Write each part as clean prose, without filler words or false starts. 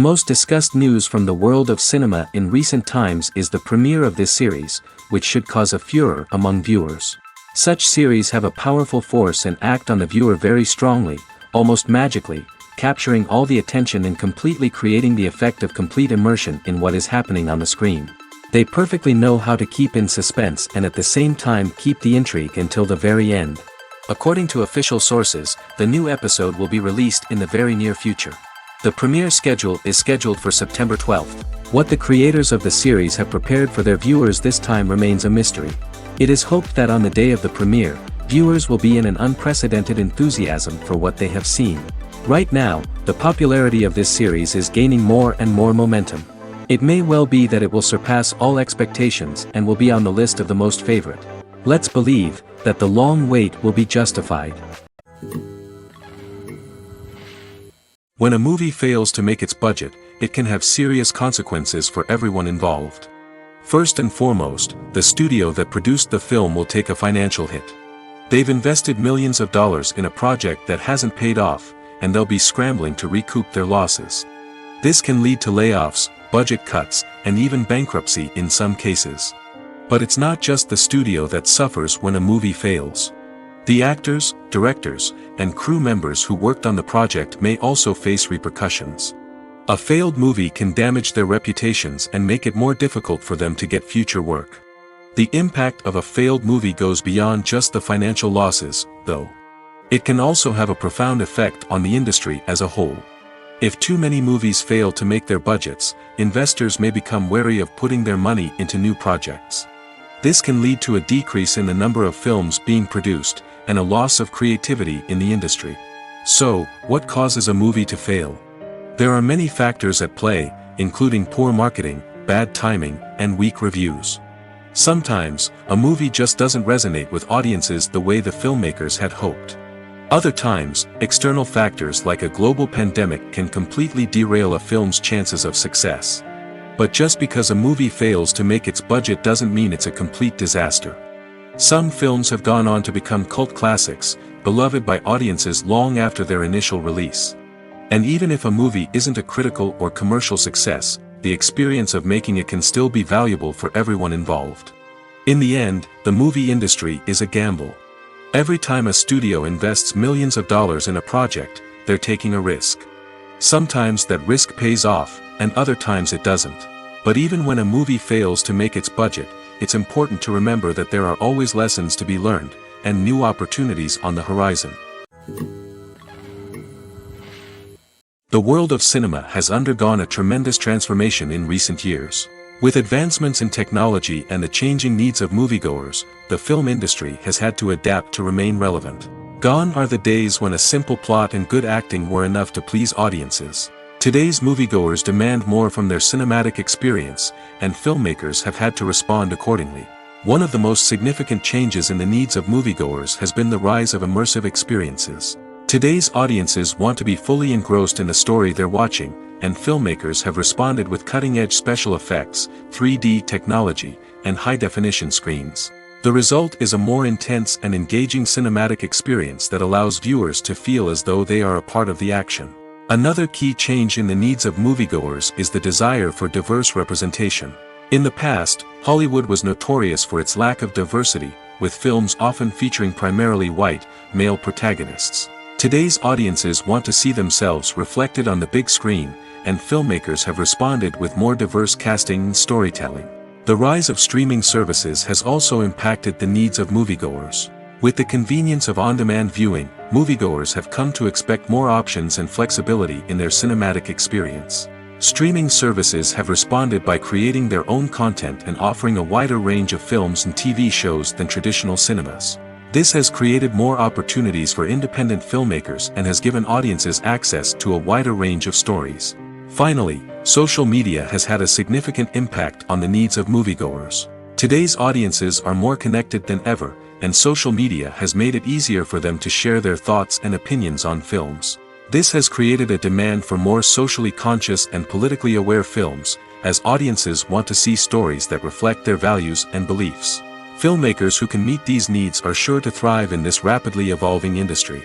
most discussed news from the world of cinema in recent times is the premiere of this series, which should cause a furor among viewers. Such series have a powerful force and act on the viewer very strongly, almost magically, capturing all the attention and completely creating the effect of complete immersion in what is happening on the screen. They perfectly know how to keep in suspense and at the same time keep the intrigue until the very end. According to official sources, the new episode will be released in the very near future. The premiere schedule is scheduled for September 12th. What the creators of the series have prepared for their viewers this time remains a mystery. It is hoped that on the day of the premiere, viewers will be in an unprecedented enthusiasm for what they have seen. Right now, the popularity of this series is gaining more and more momentum. It may well be that it will surpass all expectations and will be on the list of the most favorite. Let's believe that the long wait will be justified. When a movie fails to make its budget, it can have serious consequences for everyone involved. First and foremost, the studio that produced the film will take a financial hit. They've invested millions of dollars in a project that hasn't paid off, and they'll be scrambling to recoup their losses. This can lead to layoffs, budget cuts, and even bankruptcy in some cases. But it's not just the studio that suffers when a movie fails. The actors, directors, and crew members who worked on the project may also face repercussions. A failed movie can damage their reputations and make it more difficult for them to get future work. The impact of a failed movie goes beyond just the financial losses, though. It can also have a profound effect on the industry as a whole. If too many movies fail to make their budgets, investors may become wary of putting their money into new projects. This can lead to a decrease in the number of films being produced, and a loss of creativity in the industry. So, what causes a movie to fail? There are many factors at play, including poor marketing, bad timing, and weak reviews. Sometimes, a movie just doesn't resonate with audiences the way the filmmakers had hoped. Other times, external factors like a global pandemic can completely derail a film's chances of success. But just because a movie fails to make its budget doesn't mean it's a complete disaster. Some films have gone on to become cult classics, beloved by audiences long after their initial release. And even if a movie isn't a critical or commercial success, the experience of making it can still be valuable for everyone involved. In the end, the movie industry is a gamble. Every time a studio invests millions of dollars in a project, they're taking a risk. Sometimes that risk pays off, and other times it doesn't. But even when a movie fails to make its budget, it's important to remember that there are always lessons to be learned, and new opportunities on the horizon. The world of cinema has undergone a tremendous transformation in recent years. With advancements in technology and the changing needs of moviegoers, the film industry has had to adapt to remain relevant. Gone are the days when a simple plot and good acting were enough to please audiences. Today's moviegoers demand more from their cinematic experience, and filmmakers have had to respond accordingly. One of the most significant changes in the needs of moviegoers has been the rise of immersive experiences. Today's audiences want to be fully engrossed in the story they're watching, and filmmakers have responded with cutting-edge special effects, 3D technology, and high-definition screens. The result is a more intense and engaging cinematic experience that allows viewers to feel as though they are a part of the action. Another key change in the needs of moviegoers is the desire for diverse representation. In the past, Hollywood was notorious for its lack of diversity, with films often featuring primarily white, male protagonists. Today's audiences want to see themselves reflected on the big screen, and filmmakers have responded with more diverse casting and storytelling. The rise of streaming services has also impacted the needs of moviegoers. With the convenience of on-demand viewing, moviegoers have come to expect more options and flexibility in their cinematic experience. Streaming services have responded by creating their own content and offering a wider range of films and TV shows than traditional cinemas. This has created more opportunities for independent filmmakers and has given audiences access to a wider range of stories. Finally, social media has had a significant impact on the needs of moviegoers. Today's audiences are more connected than ever, and social media has made it easier for them to share their thoughts and opinions on films. This has created a demand for more socially conscious and politically aware films, as audiences want to see stories that reflect their values and beliefs. Filmmakers who can meet these needs are sure to thrive in this rapidly evolving industry.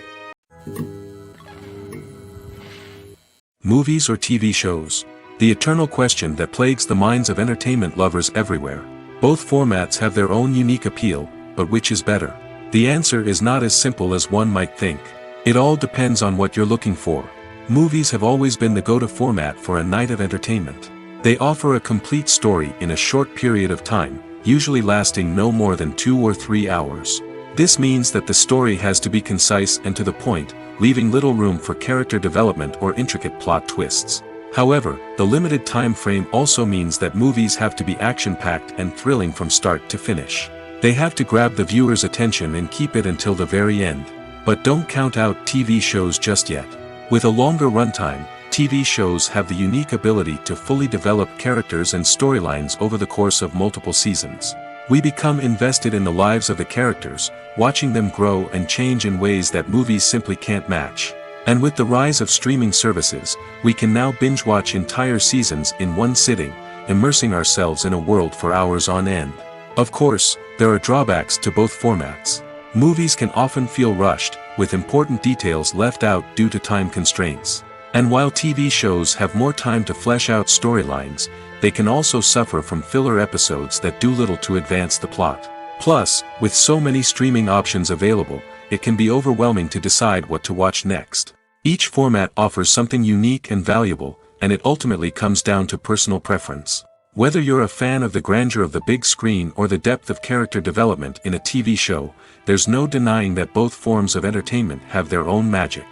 Movies or TV shows? The eternal question that plagues the minds of entertainment lovers everywhere. Both formats have their own unique appeal, but which is better? The answer is not as simple as one might think. It all depends on what you're looking for. Movies have always been the go-to format for a night of entertainment. They offer a complete story in a short period of time, usually lasting no more than 2 or 3 hours. This means that the story has to be concise and to the point, leaving little room for character development or intricate plot twists. However, the limited time frame also means that movies have to be action-packed and thrilling from start to finish. They have to grab the viewer's attention and keep it until the very end. But don't count out TV shows just yet. With a longer runtime, TV shows have the unique ability to fully develop characters and storylines over the course of multiple seasons. We become invested in the lives of the characters, watching them grow and change in ways that movies simply can't match. And with the rise of streaming services, we can now binge-watch entire seasons in one sitting, immersing ourselves in a world for hours on end. Of course, there are drawbacks to both formats. Movies can often feel rushed, with important details left out due to time constraints. And while TV shows have more time to flesh out storylines, they can also suffer from filler episodes that do little to advance the plot. Plus, with so many streaming options available, it can be overwhelming to decide what to watch next. Each format offers something unique and valuable, and it ultimately comes down to personal preference. Whether you're a fan of the grandeur of the big screen or the depth of character development in a TV show, there's no denying that both forms of entertainment have their own magic.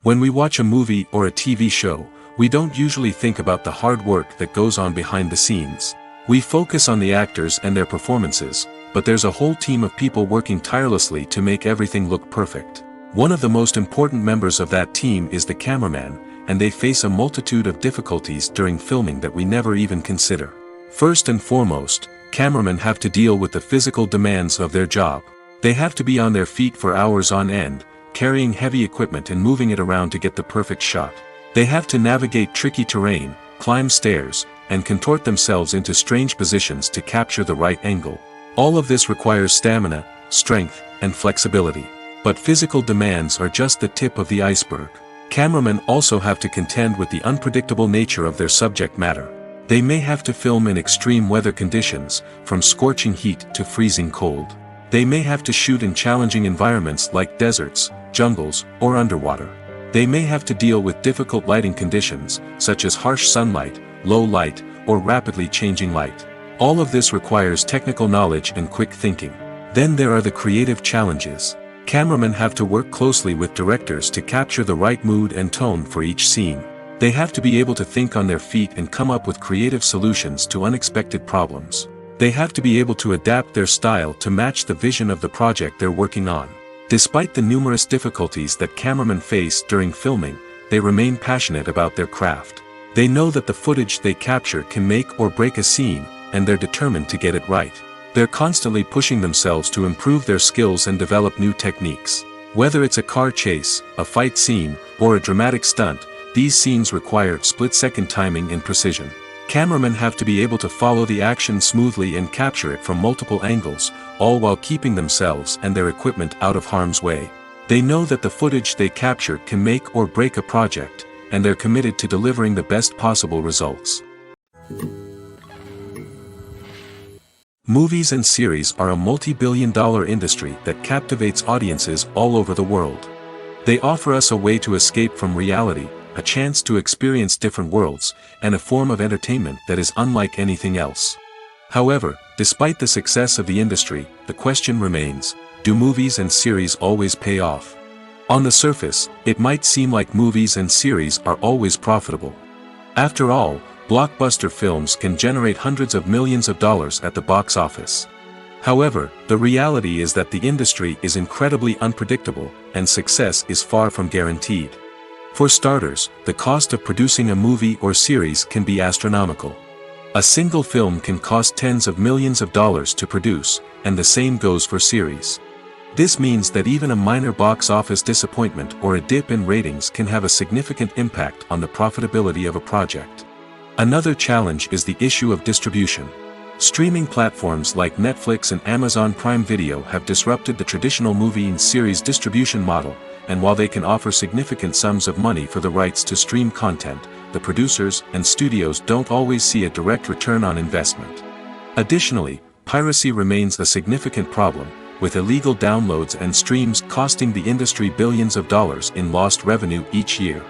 When we watch a movie or a TV show, we don't usually think about the hard work that goes on behind the scenes. We focus on the actors and their performances, but there's a whole team of people working tirelessly to make everything look perfect. One of the most important members of that team is the cameraman, and they face a multitude of difficulties during filming that we never even consider. First and foremost, cameramen have to deal with the physical demands of their job. They have to be on their feet for hours on end, carrying heavy equipment and moving it around to get the perfect shot. They have to navigate tricky terrain, climb stairs, and contort themselves into strange positions to capture the right angle. All of this requires stamina, strength, and flexibility. But physical demands are just the tip of the iceberg. Cameramen also have to contend with the unpredictable nature of their subject matter. They may have to film in extreme weather conditions, from scorching heat to freezing cold. They may have to shoot in challenging environments like deserts, jungles, or underwater. They may have to deal with difficult lighting conditions, such as harsh sunlight, low light, or rapidly changing light. All of this requires technical knowledge and quick thinking. Then there are the creative challenges. Cameramen have to work closely with directors to capture the right mood and tone for each scene. They have to be able to think on their feet and come up with creative solutions to unexpected problems. They have to be able to adapt their style to match the vision of the project they're working on. Despite the numerous difficulties that cameramen face during filming, they remain passionate about their craft. They know that the footage they capture can make or break a scene, and they're determined to get it right. They're constantly pushing themselves to improve their skills and develop new techniques. Whether it's a car chase, a fight scene, or a dramatic stunt, these scenes require split-second timing and precision. Cameramen have to be able to follow the action smoothly and capture it from multiple angles, all while keeping themselves and their equipment out of harm's way. They know that the footage they capture can make or break a project, and they're committed to delivering the best possible results. Movies and series are a multi-billion-dollar industry that captivates audiences all over the world. They offer us a way to escape from reality, a chance to experience different worlds, and a form of entertainment that is unlike anything else. However, despite the success of the industry, the question remains, do movies and series always pay off? On the surface, it might seem like movies and series are always profitable. After all, blockbuster films can generate hundreds of millions of dollars at the box office. However, the reality is that the industry is incredibly unpredictable, and success is far from guaranteed. For starters, the cost of producing a movie or series can be astronomical. A single film can cost tens of millions of dollars to produce, and the same goes for series. This means that even a minor box office disappointment or a dip in ratings can have a significant impact on the profitability of a project. Another challenge is the issue of distribution. Streaming platforms like Netflix and Amazon Prime Video have disrupted the traditional movie and series distribution model, and while they can offer significant sums of money for the rights to stream content, the producers and studios don't always see a direct return on investment. Additionally, piracy remains a significant problem, with illegal downloads and streams costing the industry billions of dollars in lost revenue each year.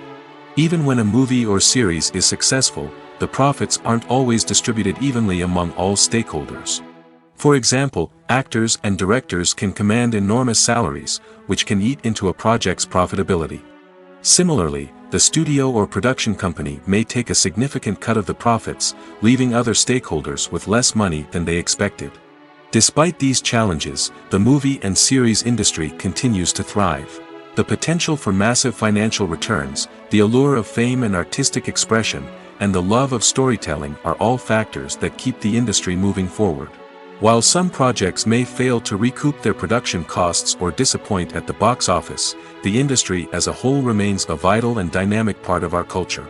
Even when a movie or series is successful, the profits aren't always distributed evenly among all stakeholders. For example, actors and directors can command enormous salaries, which can eat into a project's profitability. Similarly, the studio or production company may take a significant cut of the profits, leaving other stakeholders with less money than they expected. Despite these challenges, the movie and series industry continues to thrive. The potential for massive financial returns, the allure of fame and artistic expression, and the love of storytelling are all factors that keep the industry moving forward. While some projects may fail to recoup their production costs or disappoint at the box office, the industry as a whole remains a vital and dynamic part of our culture.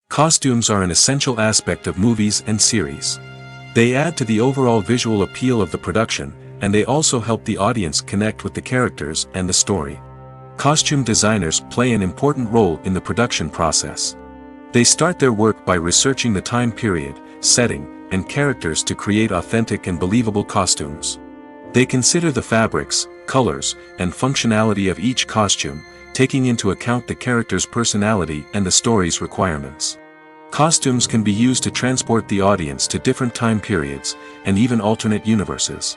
Costumes are an essential aspect of movies and series. They add to the overall visual appeal of the production, and they also help the audience connect with the characters and the story. Costume designers play an important role in the production process. They start their work by researching the time period, setting, and characters to create authentic and believable costumes. They consider the fabrics, colors, and functionality of each costume, taking into account the character's personality and the story's requirements. Costumes can be used to transport the audience to different time periods, and even alternate universes.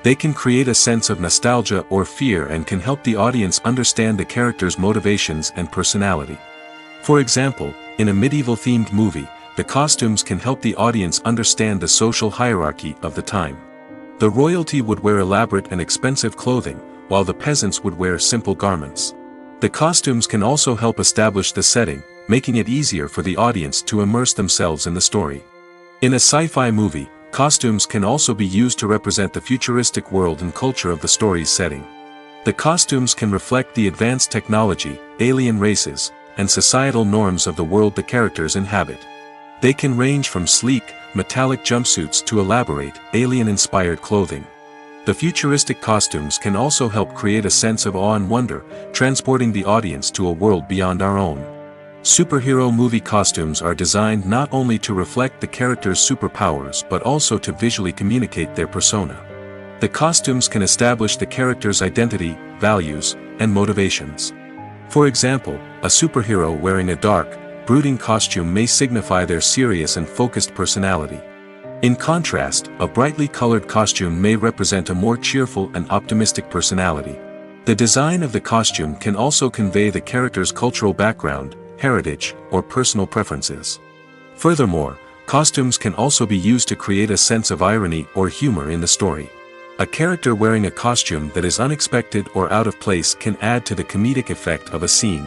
They can create a sense of nostalgia or fear and can help the audience understand the character's motivations and personality. For example, in a medieval-themed movie, the costumes can help the audience understand the social hierarchy of the time. The royalty would wear elaborate and expensive clothing, while the peasants would wear simple garments. The costumes can also help establish the setting, making it easier for the audience to immerse themselves in the story. In a sci-fi movie, costumes can also be used to represent the futuristic world and culture of the story's setting. The costumes can reflect the advanced technology, alien races, and societal norms of the world the characters inhabit. They can range from sleek, metallic jumpsuits to elaborate, alien-inspired clothing. The futuristic costumes can also help create a sense of awe and wonder, transporting the audience to a world beyond our own. Superhero movie costumes are designed not only to reflect the character's superpowers but also to visually communicate their persona. The costumes can establish the character's identity, values, and motivations. For example, a superhero wearing a dark, brooding costume may signify their serious and focused personality. In contrast, a brightly colored costume may represent a more cheerful and optimistic personality. The design of the costume can also convey the character's cultural background, heritage, or personal preferences. Furthermore, costumes can also be used to create a sense of irony or humor in the story. A character wearing a costume that is unexpected or out of place can add to the comedic effect of a scene.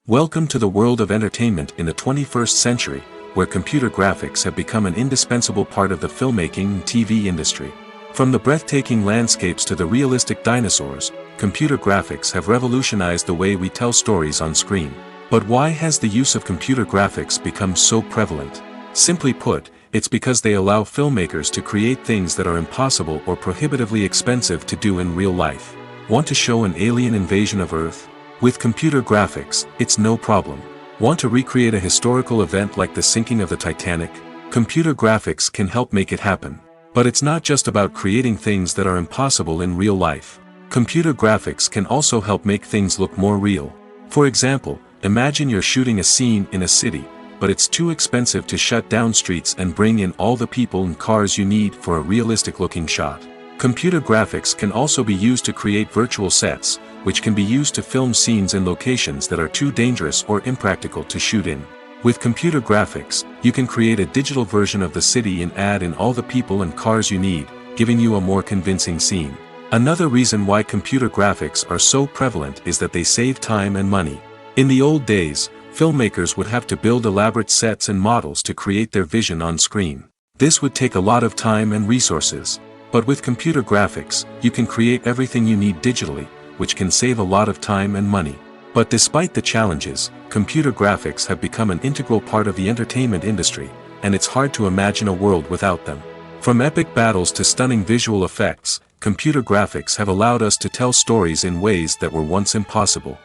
Welcome to the world of entertainment in the 21st century, where computer graphics have become an indispensable part of the filmmaking and TV industry. From the breathtaking landscapes to the realistic dinosaurs, computer graphics have revolutionized the way we tell stories on screen. But why has the use of computer graphics become so prevalent? Simply put, it's because they allow filmmakers to create things that are impossible or prohibitively expensive to do in real life. Want to show an alien invasion of Earth? With computer graphics, it's no problem. Want to recreate a historical event like the sinking of the Titanic? Computer graphics can help make it happen. But it's not just about creating things that are impossible in real life. Computer graphics can also help make things look more real. For example, imagine you're shooting a scene in a city, but it's too expensive to shut down streets and bring in all the people and cars you need for a realistic-looking shot. Computer graphics can also be used to create virtual sets, which can be used to film scenes in locations that are too dangerous or impractical to shoot in. With computer graphics, you can create a digital version of the city and add in all the people and cars you need, giving you a more convincing scene. Another reason why computer graphics are so prevalent is that they save time and money. In the old days, filmmakers would have to build elaborate sets and models to create their vision on screen. This would take a lot of time and resources. But with computer graphics, you can create everything you need digitally, which can save a lot of time and money. But despite the challenges, computer graphics have become an integral part of the entertainment industry, and it's hard to imagine a world without them. From epic battles to stunning visual effects, computer graphics have allowed us to tell stories in ways that were once impossible.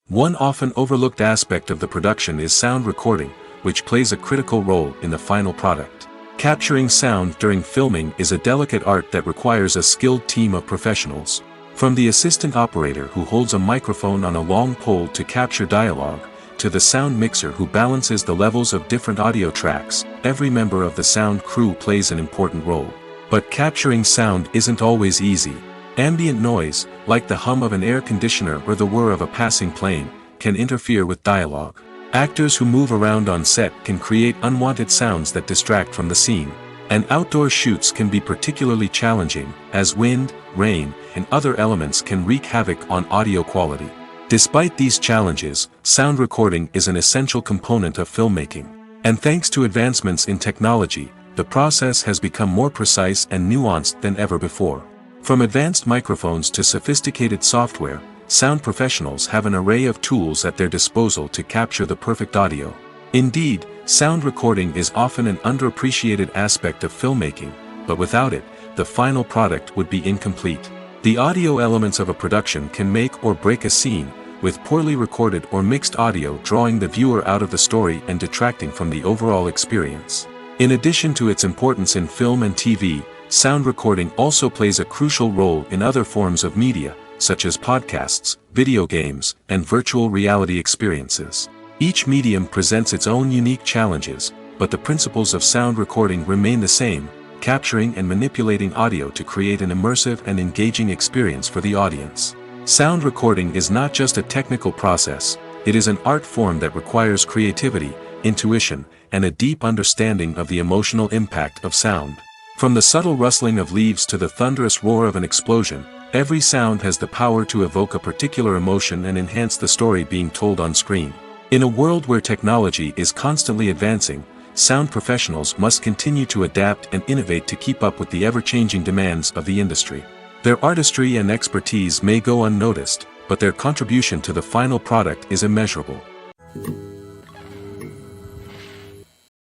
One often overlooked aspect of the production is sound recording, which plays a critical role in the final product. Capturing sound during filming is a delicate art that requires a skilled team of professionals. From the assistant operator who holds a microphone on a long pole to capture dialogue, to the sound mixer who balances the levels of different audio tracks, every member of the sound crew plays an important role. But capturing sound isn't always easy. Ambient noise, like the hum of an air conditioner or the whir of a passing plane, can interfere with dialogue. Actors who move around on set can create unwanted sounds that distract from the scene. And outdoor shoots can be particularly challenging, as wind, rain, and other elements can wreak havoc on audio quality. Despite these challenges, sound recording is an essential component of filmmaking. And thanks to advancements in technology, the process has become more precise and nuanced than ever before. From advanced microphones to sophisticated software, sound professionals have an array of tools at their disposal to capture the perfect audio. Indeed, sound recording is often an underappreciated aspect of filmmaking, but without it, the final product would be incomplete. The audio elements of a production can make or break a scene, with poorly recorded or mixed audio drawing the viewer out of the story and detracting from the overall experience. In addition to its importance in film and TV, sound recording also plays a crucial role in other forms of media, such as podcasts, video games, and virtual reality experiences. Each medium presents its own unique challenges, but the principles of sound recording remain the same: capturing and manipulating audio to create an immersive and engaging experience for the audience. Sound recording is not just a technical process, it is an art form that requires creativity, intuition, and a deep understanding of the emotional impact of sound. From the subtle rustling of leaves to the thunderous roar of an explosion, every sound has the power to evoke a particular emotion and enhance the story being told on screen. In a world where technology is constantly advancing, sound professionals must continue to adapt and innovate to keep up with the ever-changing demands of the industry. Their artistry and expertise may go unnoticed, but their contribution to the final product is immeasurable.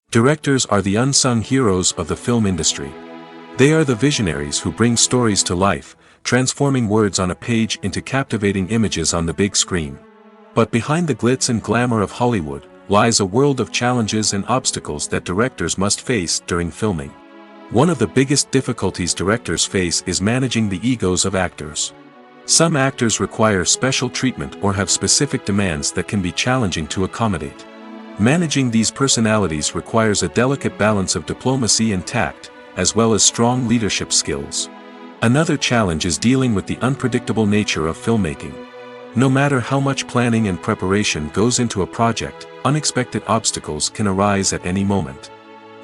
Directors are the unsung heroes of the film industry. They are the visionaries who bring stories to life, transforming words on a page into captivating images on the big screen. But behind the glitz and glamour of Hollywood lies a world of challenges and obstacles that directors must face during filming. One of the biggest difficulties directors face is managing the egos of actors. Some actors require special treatment or have specific demands that can be challenging to accommodate. Managing these personalities requires a delicate balance of diplomacy and tact, as well as strong leadership skills. Another challenge is dealing with the unpredictable nature of filmmaking. No matter how much planning and preparation goes into a project, unexpected obstacles can arise at any moment.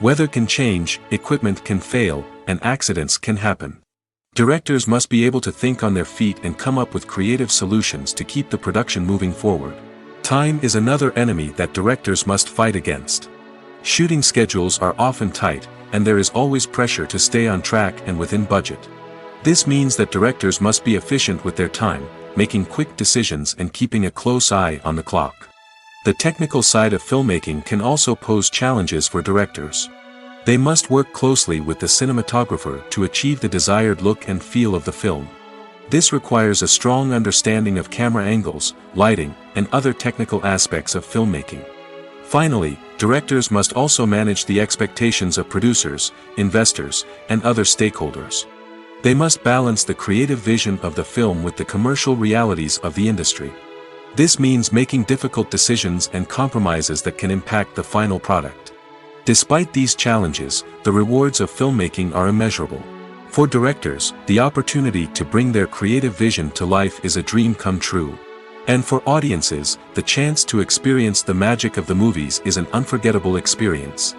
Weather can change, equipment can fail, and accidents can happen. Directors must be able to think on their feet and come up with creative solutions to keep the production moving forward. Time is another enemy that directors must fight against. Shooting schedules are often tight, and there is always pressure to stay on track and within budget. This means that directors must be efficient with their time, making quick decisions and keeping a close eye on the clock. The technical side of filmmaking can also pose challenges for directors. They must work closely with the cinematographer to achieve the desired look and feel of the film. This requires a strong understanding of camera angles, lighting, and other technical aspects of filmmaking. Finally, directors must also manage the expectations of producers, investors, and other stakeholders. They must balance the creative vision of the film with the commercial realities of the industry. This means making difficult decisions and compromises that can impact the final product. Despite these challenges, the rewards of filmmaking are immeasurable. For directors, the opportunity to bring their creative vision to life is a dream come true. And for audiences, the chance to experience the magic of the movies is an unforgettable experience.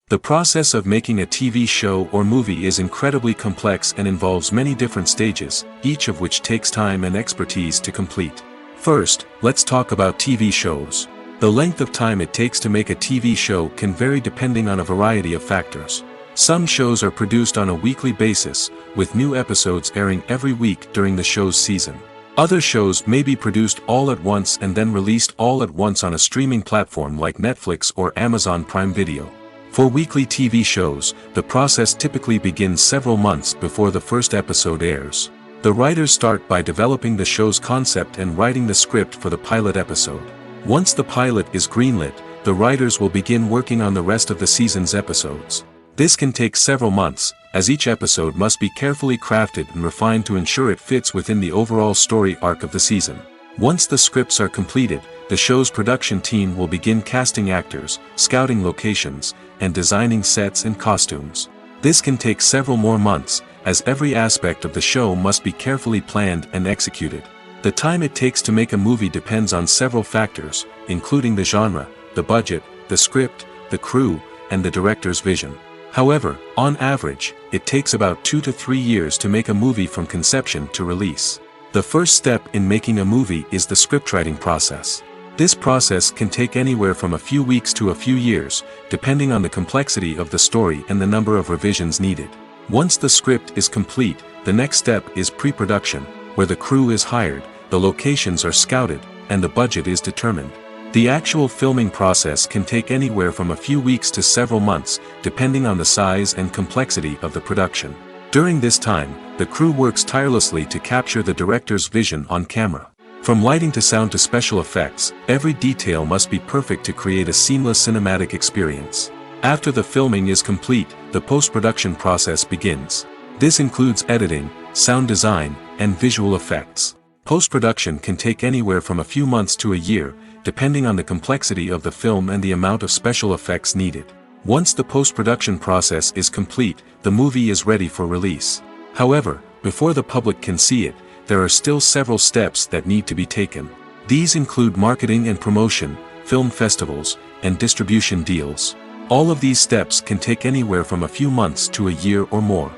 The process of making a TV show or movie is incredibly complex and involves many different stages, each of which takes time and expertise to complete. First, let's talk about TV shows. The length of time it takes to make a TV show can vary depending on a variety of factors. Some shows are produced on a weekly basis, with new episodes airing every week during the show's season. Other shows may be produced all at once and then released all at once on a streaming platform like Netflix or Amazon Prime Video. For weekly TV shows, the process typically begins several months before the first episode airs. The writers start by developing the show's concept and writing the script for the pilot episode. Once the pilot is greenlit, the writers will begin working on the rest of the season's episodes. This can take several months, as each episode must be carefully crafted and refined to ensure it fits within the overall story arc of the season. Once the scripts are completed, the show's production team will begin casting actors, scouting locations, and designing sets and costumes. This can take several more months, as every aspect of the show must be carefully planned and executed. The time it takes to make a movie depends on several factors, including the genre, the budget, the script, the crew, and the director's vision. However, on average, it takes about 2 to 3 years to make a movie from conception to release. The first step in making a movie is the scriptwriting process. This process can take anywhere from a few weeks to a few years, depending on the complexity of the story and the number of revisions needed. Once the script is complete, the next step is pre-production, where the crew is hired, the locations are scouted, and the budget is determined. The actual filming process can take anywhere from a few weeks to several months, depending on the size and complexity of the production. During this time, the crew works tirelessly to capture the director's vision on camera. From lighting to sound to special effects, every detail must be perfect to create a seamless cinematic experience. After the filming is complete, the post-production process begins. This includes editing, sound design, and visual effects. Post-production can take anywhere from a few months to a year, depending on the complexity of the film and the amount of special effects needed. Once the post-production process is complete, the movie is ready for release. However, before the public can see it, there are still several steps that need to be taken. These include marketing and promotion, film festivals, and distribution deals. All of these steps can take anywhere from a few months to a year or more.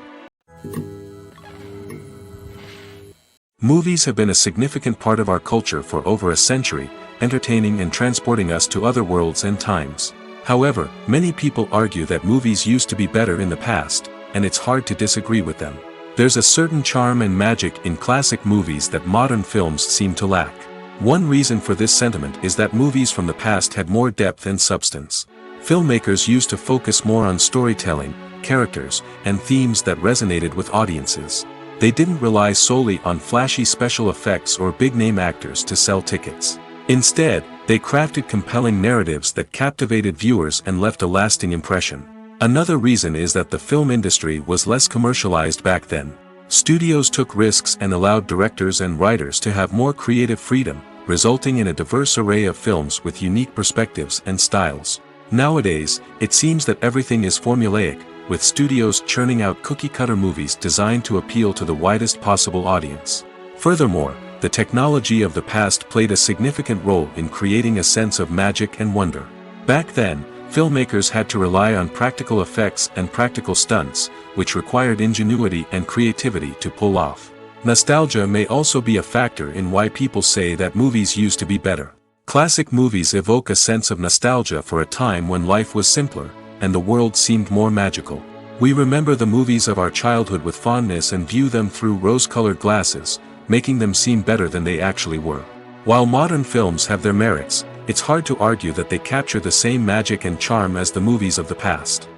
Movies have been a significant part of our culture for over a century, entertaining and transporting us to other worlds and times. However, many people argue that movies used to be better in the past, and it's hard to disagree with them. There's a certain charm and magic in classic movies that modern films seem to lack. One reason for this sentiment is that movies from the past had more depth and substance. Filmmakers used to focus more on storytelling, characters, and themes that resonated with audiences. They didn't rely solely on flashy special effects or big-name actors to sell tickets. Instead, they crafted compelling narratives that captivated viewers and left a lasting impression. Another reason is that the film industry was less commercialized back then. Studios took risks and allowed directors and writers to have more creative freedom, resulting in a diverse array of films with unique perspectives and styles. Nowadays, it seems that everything is formulaic, with studios churning out cookie-cutter movies designed to appeal to the widest possible audience. Furthermore, the technology of the past played a significant role in creating a sense of magic and wonder. Back then, filmmakers had to rely on practical effects and practical stunts, which required ingenuity and creativity to pull off. Nostalgia may also be a factor in why people say that movies used to be better. Classic movies evoke a sense of nostalgia for a time when life was simpler, and the world seemed more magical. We remember the movies of our childhood with fondness and view them through rose-colored glasses, making them seem better than they actually were. While modern films have their merits, it's hard to argue that they capture the same magic and charm as the movies of the past.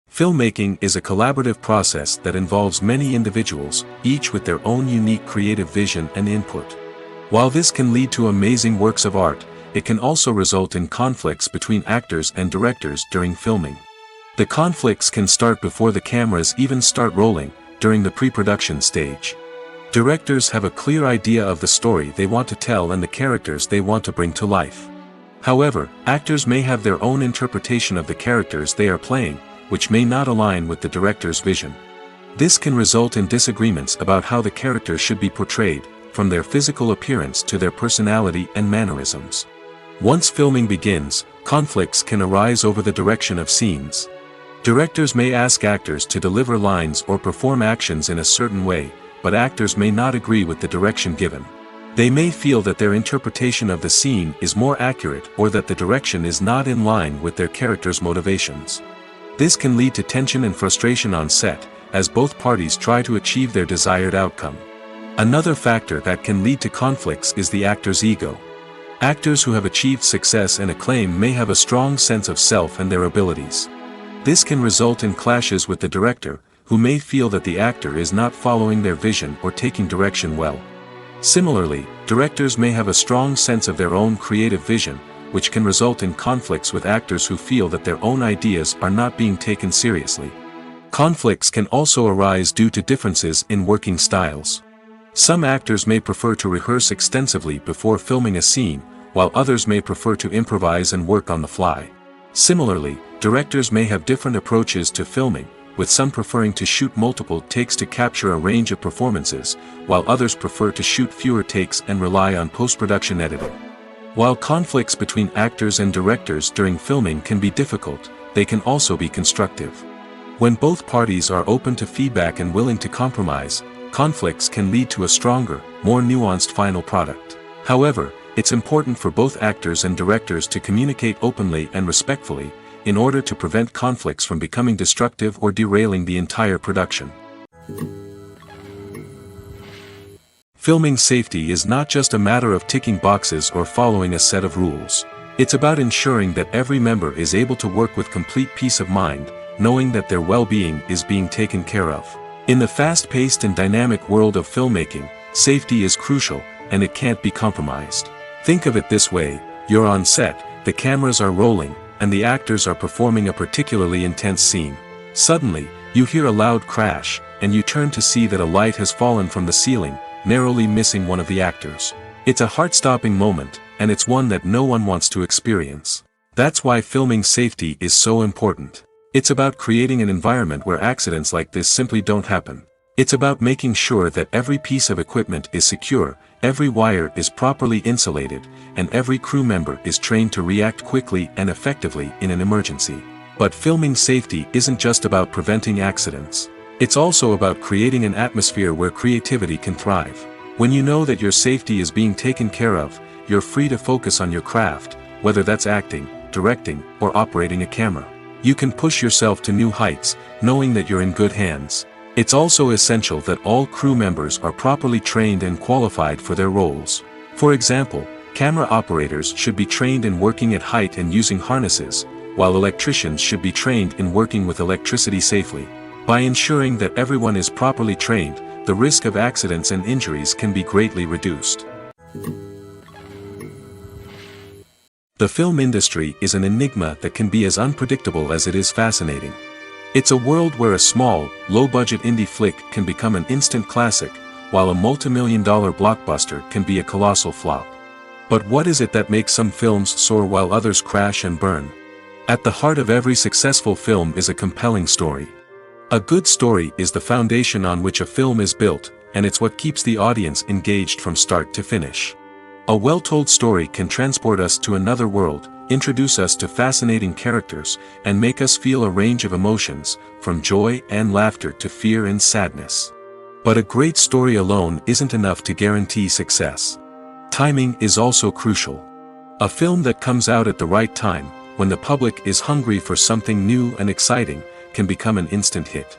Filmmaking is a collaborative process that involves many individuals, each with their own unique creative vision and input. While this can lead to amazing works of art, it can also result in conflicts between actors and directors during filming. The conflicts can start before the cameras even start rolling, during the pre-production stage. Directors have a clear idea of the story they want to tell and the characters they want to bring to life. However, actors may have their own interpretation of the characters they are playing, which may not align with the director's vision. This can result in disagreements about how the characters should be portrayed, from their physical appearance to their personality and mannerisms. Once filming begins, conflicts can arise over the direction of scenes. Directors may ask actors to deliver lines or perform actions in a certain way, but actors may not agree with the direction given. They may feel that their interpretation of the scene is more accurate or that the direction is not in line with their character's motivations. This can lead to tension and frustration on set, as both parties try to achieve their desired outcome. Another factor that can lead to conflicts is the actor's ego. Actors who have achieved success and acclaim may have a strong sense of self and their abilities. This can result in clashes with the director, who may feel that the actor is not following their vision or taking direction well. Similarly, directors may have a strong sense of their own creative vision, which can result in conflicts with actors who feel that their own ideas are not being taken seriously. Conflicts can also arise due to differences in working styles. Some actors may prefer to rehearse extensively before filming a scene, while others may prefer to improvise and work on the fly. Similarly, directors may have different approaches to filming, with some preferring to shoot multiple takes to capture a range of performances, while others prefer to shoot fewer takes and rely on post-production editing. While conflicts between actors and directors during filming can be difficult, they can also be constructive. When both parties are open to feedback and willing to compromise, conflicts can lead to a stronger, more nuanced final product. However, it's important for both actors and directors to communicate openly and respectfully, in order to prevent conflicts from becoming destructive or derailing the entire production. Filming safety is not just a matter of ticking boxes or following a set of rules. It's about ensuring that every member is able to work with complete peace of mind, knowing that their well-being is being taken care of. In the fast-paced and dynamic world of filmmaking, safety is crucial, and it can't be compromised. Think of it this way: you're on set, the cameras are rolling, and the actors are performing a particularly intense scene. Suddenly, you hear a loud crash, and you turn to see that a light has fallen from the ceiling, narrowly missing one of the actors. It's a heart-stopping moment, and it's one that no one wants to experience. That's why filming safety is so important. It's about creating an environment where accidents like this simply don't happen. It's about making sure that every piece of equipment is secure, every wire is properly insulated, and every crew member is trained to react quickly and effectively in an emergency. But filming safety isn't just about preventing accidents. It's also about creating an atmosphere where creativity can thrive. When you know that your safety is being taken care of, you're free to focus on your craft, whether that's acting, directing, or operating a camera. You can push yourself to new heights, knowing that you're in good hands. It's also essential that all crew members are properly trained and qualified for their roles. For example, camera operators should be trained in working at height and using harnesses, while electricians should be trained in working with electricity safely. By ensuring that everyone is properly trained, the risk of accidents and injuries can be greatly reduced. The film industry is an enigma that can be as unpredictable as it is fascinating. It's a world where a small, low-budget indie flick can become an instant classic, while a multi-million-dollar blockbuster can be a colossal flop. But what is it that makes some films soar while others crash and burn? At the heart of every successful film is a compelling story. A good story is the foundation on which a film is built, and it's what keeps the audience engaged from start to finish. A well-told story can transport us to another world, introduce us to fascinating characters, and make us feel a range of emotions, from joy and laughter to fear and sadness. But a great story alone isn't enough to guarantee success. Timing is also crucial. A film that comes out at the right time, when the public is hungry for something new and exciting, can become an instant hit.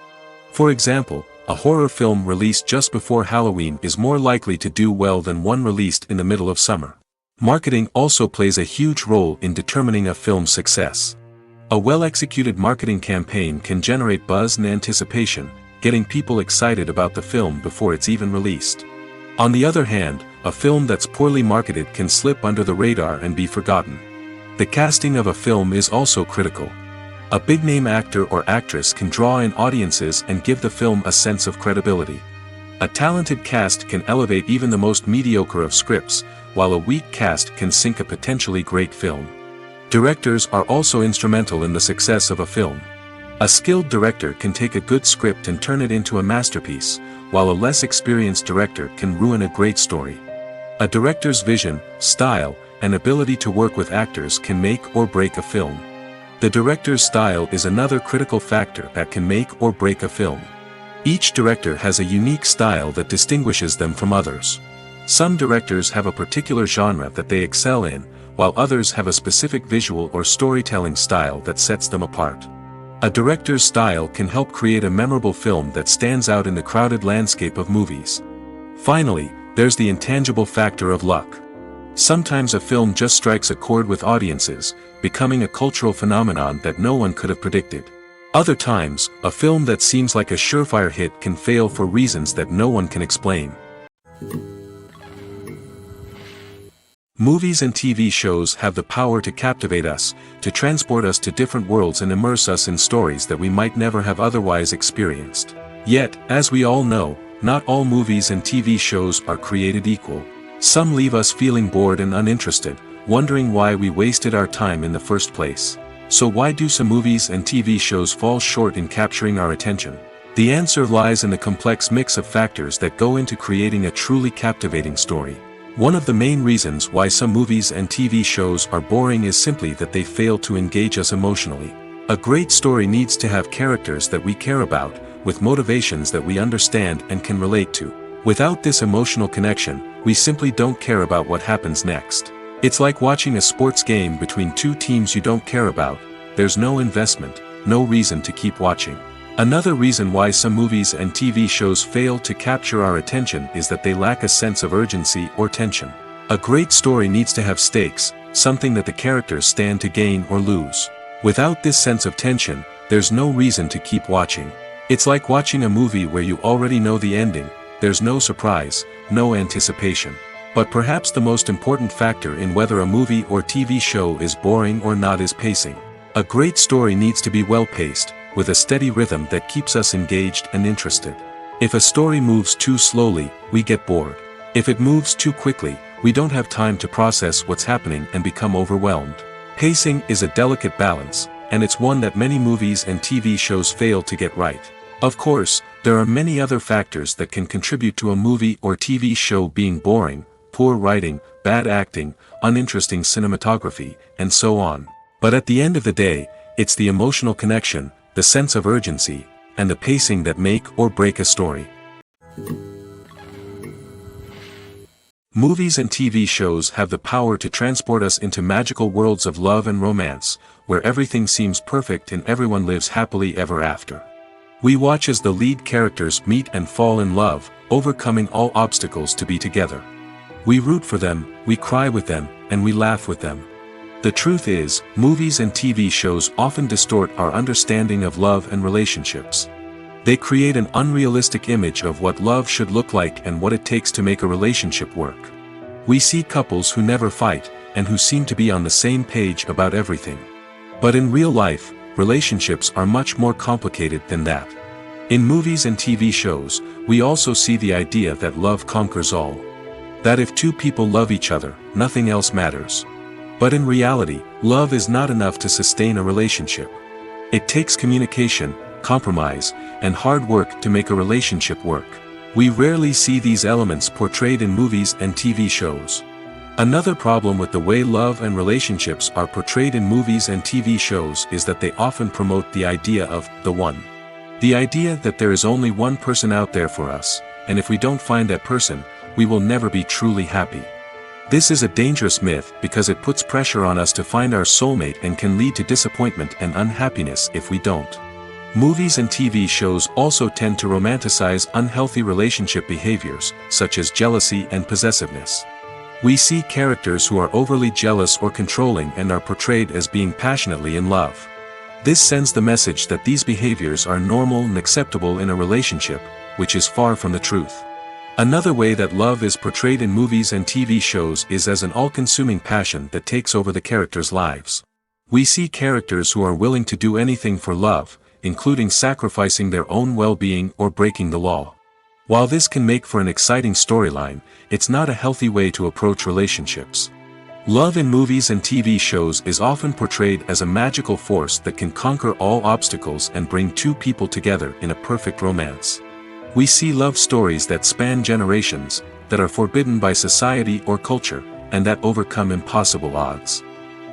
For example, a horror film released just before Halloween is more likely to do well than one released in the middle of summer. Marketing also plays a huge role in determining a film's success. A well-executed marketing campaign can generate buzz and anticipation, getting people excited about the film before it's even released. On the other hand, a film that's poorly marketed can slip under the radar and be forgotten. The casting of a film is also critical. A big-name actor or actress can draw in audiences and give the film a sense of credibility. A talented cast can elevate even the most mediocre of scripts, while a weak cast can sink a potentially great film. Directors are also instrumental in the success of a film. A skilled director can take a good script and turn it into a masterpiece, while a less experienced director can ruin a great story. A director's vision, style, and ability to work with actors can make or break a film. The director's style is another critical factor that can make or break a film. Each director has a unique style that distinguishes them from others. Some directors have a particular genre that they excel in, while others have a specific visual or storytelling style that sets them apart. A director's style can help create a memorable film that stands out in the crowded landscape of movies. Finally, there's the intangible factor of luck. Sometimes a film just strikes a chord with audiences, becoming a cultural phenomenon that no one could have predicted. Other times, a film that seems like a surefire hit can fail for reasons that no one can explain. Movies and TV shows have the power to captivate us, to transport us to different worlds and immerse us in stories that we might never have otherwise experienced. Yet, as we all know, not all movies and TV shows are created equal. Some leave us feeling bored and uninterested, wondering why we wasted our time in the first place. So why do some movies and TV shows fall short in capturing our attention? The answer lies in the complex mix of factors that go into creating a truly captivating story. One of the main reasons why some movies and TV shows are boring is simply that they fail to engage us emotionally. A great story needs to have characters that we care about, with motivations that we understand and can relate to. Without this emotional connection, we simply don't care about what happens next. It's like watching a sports game between two teams you don't care about. There's no investment, no reason to keep watching. Another reason why some movies and TV shows fail to capture our attention is that they lack a sense of urgency or tension. A great story needs to have stakes, something that the characters stand to gain or lose. Without this sense of tension, there's no reason to keep watching. It's like watching a movie where you already know the ending. There's no surprise, no anticipation. But perhaps the most important factor in whether a movie or TV show is boring or not is pacing. A great story needs to be well-paced, with a steady rhythm that keeps us engaged and interested. If a story moves too slowly, we get bored. If it moves too quickly, we don't have time to process what's happening and become overwhelmed. Pacing is a delicate balance, and it's one that many movies and TV shows fail to get right. Of course, there are many other factors that can contribute to a movie or TV show being boring: poor writing, bad acting, uninteresting cinematography, and so on. But at the end of the day, it's the emotional connection, the sense of urgency, and the pacing that make or break a story. Movies and TV shows have the power to transport us into magical worlds of love and romance, where everything seems perfect and everyone lives happily ever after. We watch as the lead characters meet and fall in love, overcoming all obstacles to be together. We root for them, we cry with them, and we laugh with them. The truth is, movies and TV shows often distort our understanding of love and relationships. They create an unrealistic image of what love should look like and what it takes to make a relationship work. We see couples who never fight, and who seem to be on the same page about everything. But in real life, relationships are much more complicated than that. In movies and TV shows, we also see the idea that love conquers all. That if two people love each other, nothing else matters. But in reality, love is not enough to sustain a relationship. It takes communication, compromise, and hard work to make a relationship work. We rarely see these elements portrayed in movies and TV shows. Another problem with the way love and relationships are portrayed in movies and TV shows is that they often promote the idea of the one. The idea that there is only one person out there for us, and if we don't find that person, we will never be truly happy. This is a dangerous myth because it puts pressure on us to find our soulmate and can lead to disappointment and unhappiness if we don't. Movies and TV shows also tend to romanticize unhealthy relationship behaviors, such as jealousy and possessiveness. We see characters who are overly jealous or controlling and are portrayed as being passionately in love. This sends the message that these behaviors are normal and acceptable in a relationship, which is far from the truth. Another way that love is portrayed in movies and TV shows is as an all-consuming passion that takes over the characters' lives. We see characters who are willing to do anything for love, including sacrificing their own well-being or breaking the law. While this can make for an exciting storyline, it's not a healthy way to approach relationships. Love in movies and TV shows is often portrayed as a magical force that can conquer all obstacles and bring two people together in a perfect romance. We see love stories that span generations, that are forbidden by society or culture, and that overcome impossible odds.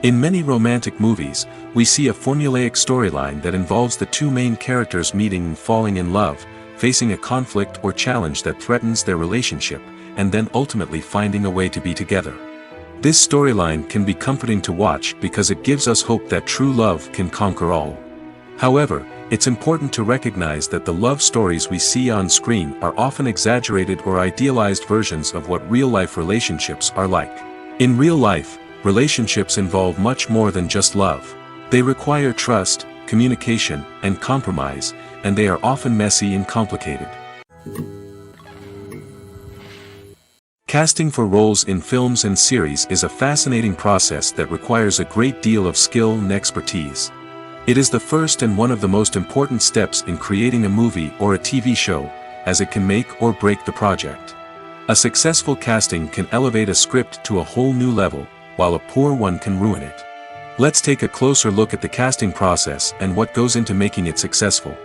In many romantic movies, we see a formulaic storyline that involves the two main characters meeting and falling in love, facing a conflict or challenge that threatens their relationship, and then ultimately finding a way to be together. This storyline can be comforting to watch because it gives us hope that true love can conquer all. However, it's important to recognize that the love stories we see on screen are often exaggerated or idealized versions of what real-life relationships are like. In real life, relationships involve much more than just love. They require trust, communication, and compromise, and they are often messy and complicated. Casting for roles in films and series is a fascinating process that requires a great deal of skill and expertise. It is the first and one of the most important steps in creating a movie or a TV show, as it can make or break the project. A successful casting can elevate a script to a whole new level, while a poor one can ruin it. Let's take a closer look at the casting process and what goes into making it successful.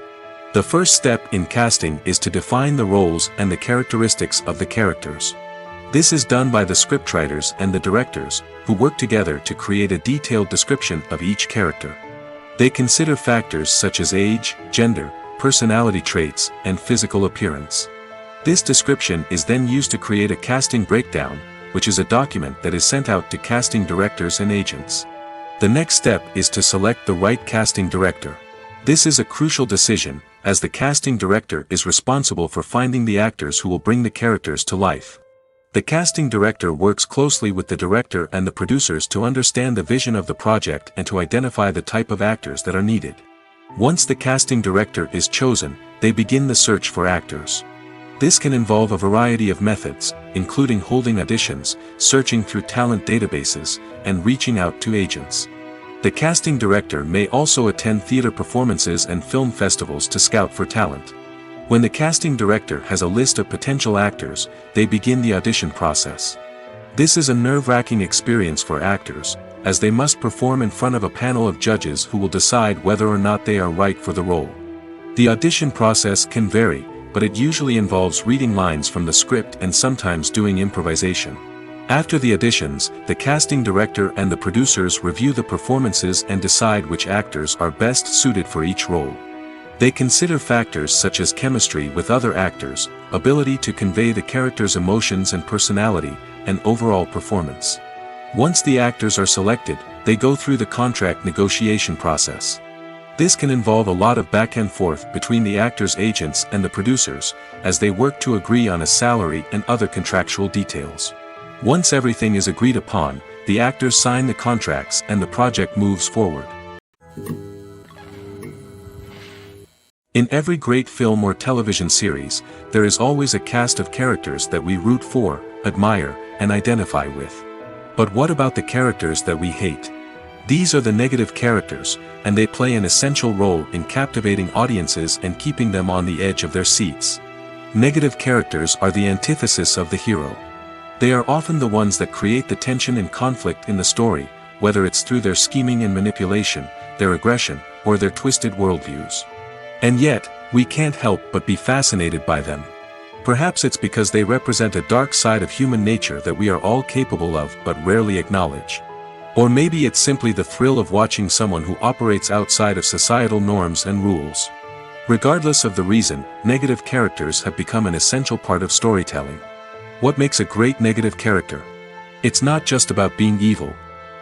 The first step in casting is to define the roles and the characteristics of the characters. This is done by the scriptwriters and the directors, who work together to create a detailed description of each character. They consider factors such as age, gender, personality traits, and physical appearance. This description is then used to create a casting breakdown, which is a document that is sent out to casting directors and agents. The next step is to select the right casting director. This is a crucial decision, as the casting director is responsible for finding the actors who will bring the characters to life. The casting director works closely with the director and the producers to understand the vision of the project and to identify the type of actors that are needed. Once the casting director is chosen, they begin the search for actors. This can involve a variety of methods, including holding auditions, searching through talent databases, and reaching out to agents. The casting director may also attend theater performances and film festivals to scout for talent. When the casting director has a list of potential actors, they begin the audition process. This is a nerve-wracking experience for actors, as they must perform in front of a panel of judges who will decide whether or not they are right for the role. The audition process can vary, but it usually involves reading lines from the script and sometimes doing improvisation. After the auditions, the casting director and the producers review the performances and decide which actors are best suited for each role. They consider factors such as chemistry with other actors, ability to convey the character's emotions and personality, and overall performance. Once the actors are selected, they go through the contract negotiation process. This can involve a lot of back and forth between the actors' agents and the producers, as they work to agree on a salary and other contractual details. Once everything is agreed upon, the actors sign the contracts and the project moves forward. In every great film or television series, there is always a cast of characters that we root for, admire, and identify with. But what about the characters that we hate? These are the negative characters, and they play an essential role in captivating audiences and keeping them on the edge of their seats. Negative characters are the antithesis of the hero. They are often the ones that create the tension and conflict in the story, whether it's through their scheming and manipulation, their aggression, or their twisted worldviews. And yet, we can't help but be fascinated by them. Perhaps it's because they represent a dark side of human nature that we are all capable of but rarely acknowledge. Or maybe it's simply the thrill of watching someone who operates outside of societal norms and rules. Regardless of the reason, negative characters have become an essential part of storytelling. What makes a great negative character? It's not just about being evil.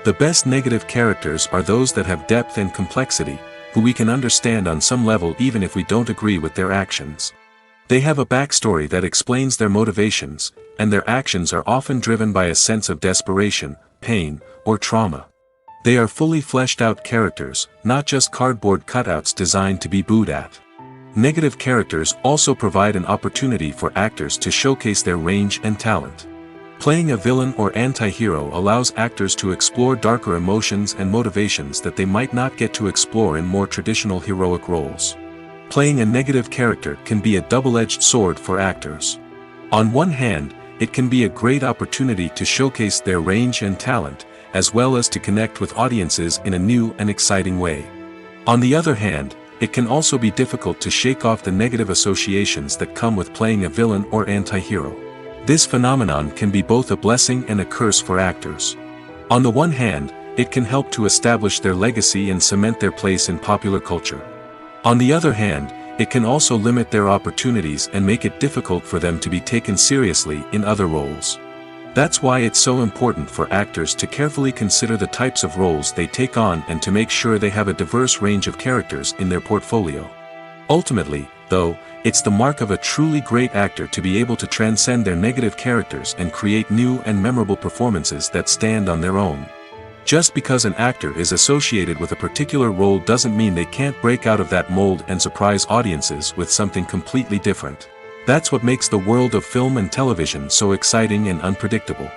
The best negative characters are those that have depth and complexity, who we can understand on some level even if we don't agree with their actions. They have a backstory that explains their motivations, and their actions are often driven by a sense of desperation, pain, or trauma. They are fully fleshed out characters, not just cardboard cutouts designed to be booed at. Negative characters also provide an opportunity for actors to showcase their range and talent. Playing a villain or anti-hero allows actors to explore darker emotions and motivations that they might not get to explore in more traditional heroic roles. Playing a negative character can be a double-edged sword for actors. On one hand, it can be a great opportunity to showcase their range and talent, as well as to connect with audiences in a new and exciting way. On the other hand, it can also be difficult to shake off the negative associations that come with playing a villain or anti-hero. This phenomenon can be both a blessing and a curse for actors. On the one hand, it can help to establish their legacy and cement their place in popular culture. On the other hand, it can also limit their opportunities and make it difficult for them to be taken seriously in other roles. That's why it's so important for actors to carefully consider the types of roles they take on and to make sure they have a diverse range of characters in their portfolio. Ultimately, though, it's the mark of a truly great actor to be able to transcend their negative characters and create new and memorable performances that stand on their own. Just because an actor is associated with a particular role doesn't mean they can't break out of that mold and surprise audiences with something completely different. That's what makes the world of film and television so exciting and unpredictable.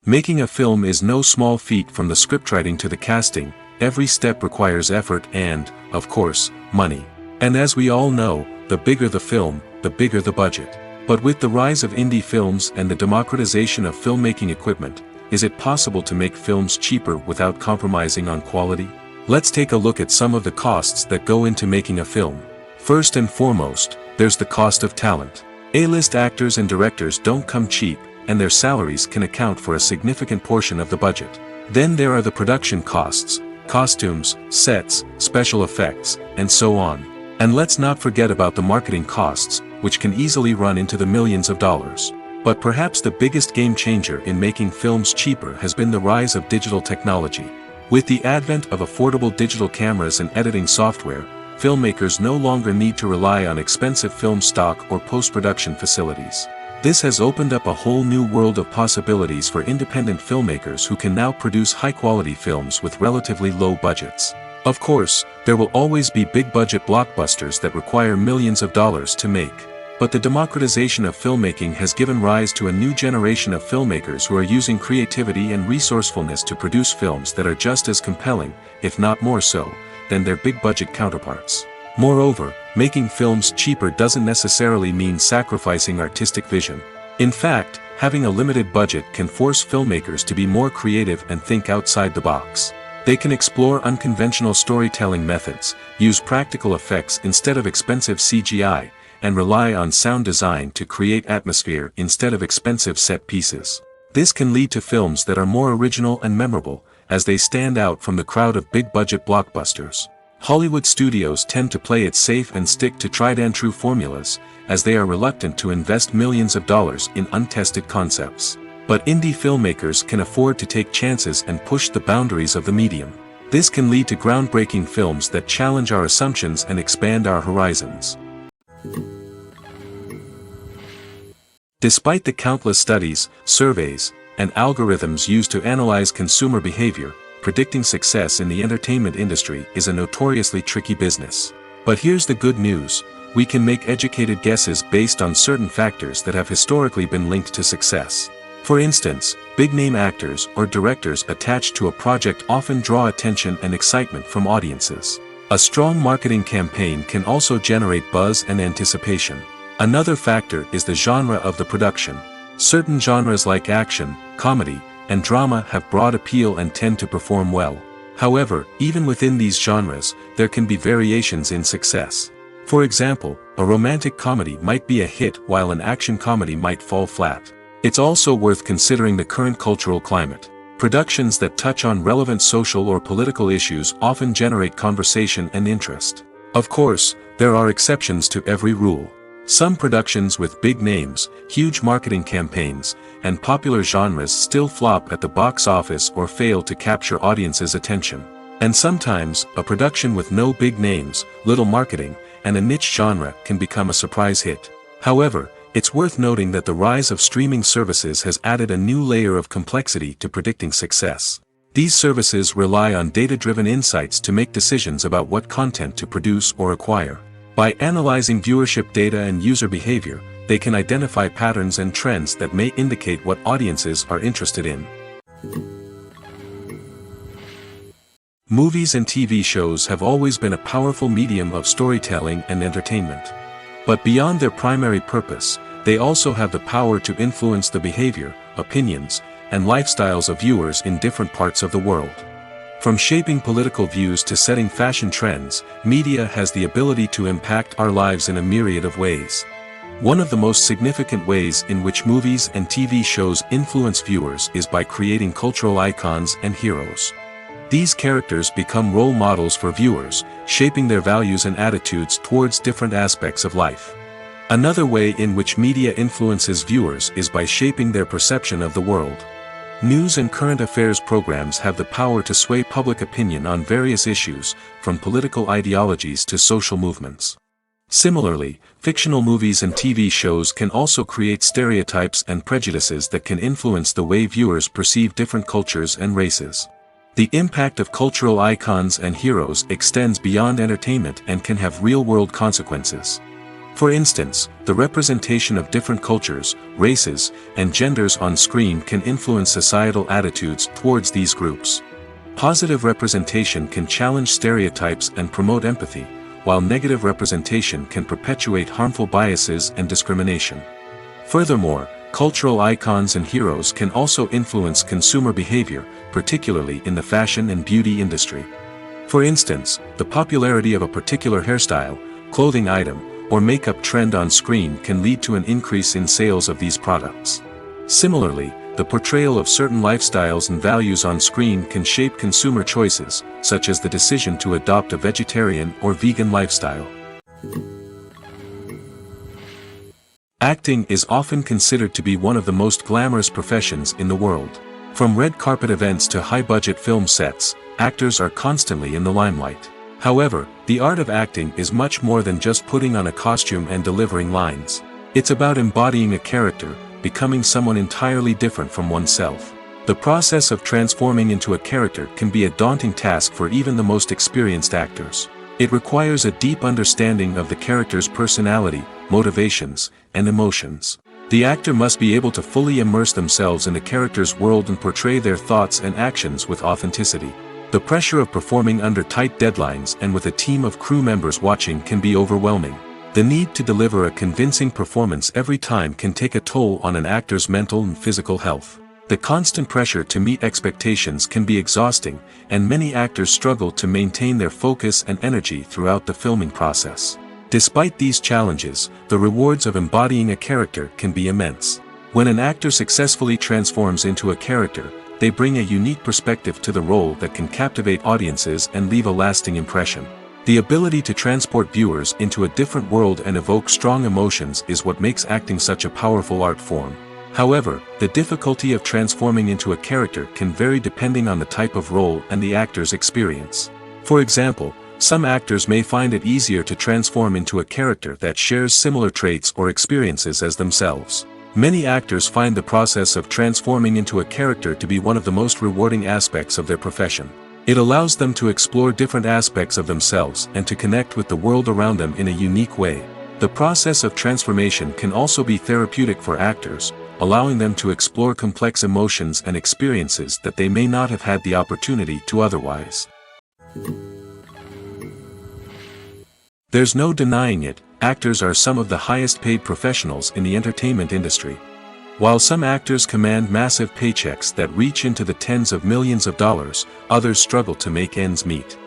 Making a film is no small feat. From the scriptwriting to the casting, every step requires effort and, of course, money. And as we all know, the bigger the film, the bigger the budget. But with the rise of indie films and the democratization of filmmaking equipment, is it possible to make films cheaper without compromising on quality? Let's take a look at some of the costs that go into making a film. First and foremost, there's the cost of talent. A-list actors and directors don't come cheap, and their salaries can account for a significant portion of the budget. Then there are the production costs, costumes, sets, special effects, and so on. And let's not forget about the marketing costs, which can easily run into the millions of dollars. But perhaps the biggest game changer in making films cheaper has been the rise of digital technology. With the advent of affordable digital cameras and editing software, filmmakers no longer need to rely on expensive film stock or post-production facilities. This has opened up a whole new world of possibilities for independent filmmakers who can now produce high-quality films with relatively low budgets. Of course, there will always be big-budget blockbusters that require millions of dollars to make. But the democratization of filmmaking has given rise to a new generation of filmmakers who are using creativity and resourcefulness to produce films that are just as compelling, if not more so, than their big-budget counterparts. Moreover, making films cheaper doesn't necessarily mean sacrificing artistic vision. In fact, having a limited budget can force filmmakers to be more creative and think outside the box. They can explore unconventional storytelling methods, use practical effects instead of expensive CGI, and rely on sound design to create atmosphere instead of expensive set pieces. This can lead to films that are more original and memorable, as they stand out from the crowd of big-budget blockbusters. Hollywood studios tend to play it safe and stick to tried-and-true formulas, as they are reluctant to invest millions of dollars in untested concepts. But indie filmmakers can afford to take chances and push the boundaries of the medium. This can lead to groundbreaking films that challenge our assumptions and expand our horizons. Despite the countless studies, surveys, and algorithms used to analyze consumer behavior, predicting success in the entertainment industry is a notoriously tricky business. But here's the good news: we can make educated guesses based on certain factors that have historically been linked to success. For instance, big-name actors or directors attached to a project often draw attention and excitement from audiences. A strong marketing campaign can also generate buzz and anticipation. Another factor is the genre of the production. Certain genres like action, comedy, and drama have broad appeal and tend to perform well. However, even within these genres, there can be variations in success. For example, a romantic comedy might be a hit while an action comedy might fall flat. It's also worth considering the current cultural climate. Productions that touch on relevant social or political issues often generate conversation and interest. Of course, there are exceptions to every rule. Some productions with big names, huge marketing campaigns, and popular genres still flop at the box office or fail to capture audiences' attention. And sometimes, a production with no big names, little marketing, and a niche genre can become a surprise hit. However, it's worth noting that the rise of streaming services has added a new layer of complexity to predicting success. These services rely on data-driven insights to make decisions about what content to produce or acquire. By analyzing viewership data and user behavior, they can identify patterns and trends that may indicate what audiences are interested in. Movies and TV shows have always been a powerful medium of storytelling and entertainment. But beyond their primary purpose, they also have the power to influence the behavior, opinions, and lifestyles of viewers in different parts of the world. From shaping political views to setting fashion trends, media has the ability to impact our lives in a myriad of ways. One of the most significant ways in which movies and TV shows influence viewers is by creating cultural icons and heroes. These characters become role models for viewers, shaping their values and attitudes towards different aspects of life. Another way in which media influences viewers is by shaping their perception of the world. News and current affairs programs have the power to sway public opinion on various issues, from political ideologies to social movements. Similarly, fictional movies and TV shows can also create stereotypes and prejudices that can influence the way viewers perceive different cultures and races. The impact of cultural icons and heroes extends beyond entertainment and can have real-world consequences. For instance, the representation of different cultures, races, and genders on screen can influence societal attitudes towards these groups. Positive representation can challenge stereotypes and promote empathy, while negative representation can perpetuate harmful biases and discrimination. Furthermore, cultural icons and heroes can also influence consumer behavior, particularly in the fashion and beauty industry. For instance, the popularity of a particular hairstyle, clothing item, or makeup trend on screen can lead to an increase in sales of these products. Similarly, the portrayal of certain lifestyles and values on screen can shape consumer choices, such as the decision to adopt a vegetarian or vegan lifestyle. Acting is often considered to be one of the most glamorous professions in the world. From red carpet events to high-budget film sets, actors are constantly in the limelight. However, the art of acting is much more than just putting on a costume and delivering lines. It's about embodying a character, becoming someone entirely different from oneself. The process of transforming into a character can be a daunting task for even the most experienced actors. It requires a deep understanding of the character's personality, motivations, and emotions. The actor must be able to fully immerse themselves in the character's world and portray their thoughts and actions with authenticity. The pressure of performing under tight deadlines and with a team of crew members watching can be overwhelming. The need to deliver a convincing performance every time can take a toll on an actor's mental and physical health. The constant pressure to meet expectations can be exhausting, and many actors struggle to maintain their focus and energy throughout the filming process. Despite these challenges, the rewards of embodying a character can be immense. When an actor successfully transforms into a character, they bring a unique perspective to the role that can captivate audiences and leave a lasting impression. The ability to transport viewers into a different world and evoke strong emotions is what makes acting such a powerful art form. However, the difficulty of transforming into a character can vary depending on the type of role and the actor's experience. For example, some actors may find it easier to transform into a character that shares similar traits or experiences as themselves. Many actors find the process of transforming into a character to be one of the most rewarding aspects of their profession. It allows them to explore different aspects of themselves and to connect with the world around them in a unique way. The process of transformation can also be therapeutic for actors, allowing them to explore complex emotions and experiences that they may not have had the opportunity to otherwise. There's no denying it, actors are some of the highest paid professionals in the entertainment industry. While some actors command massive paychecks that reach into the tens of millions of dollars, others struggle to make ends meet.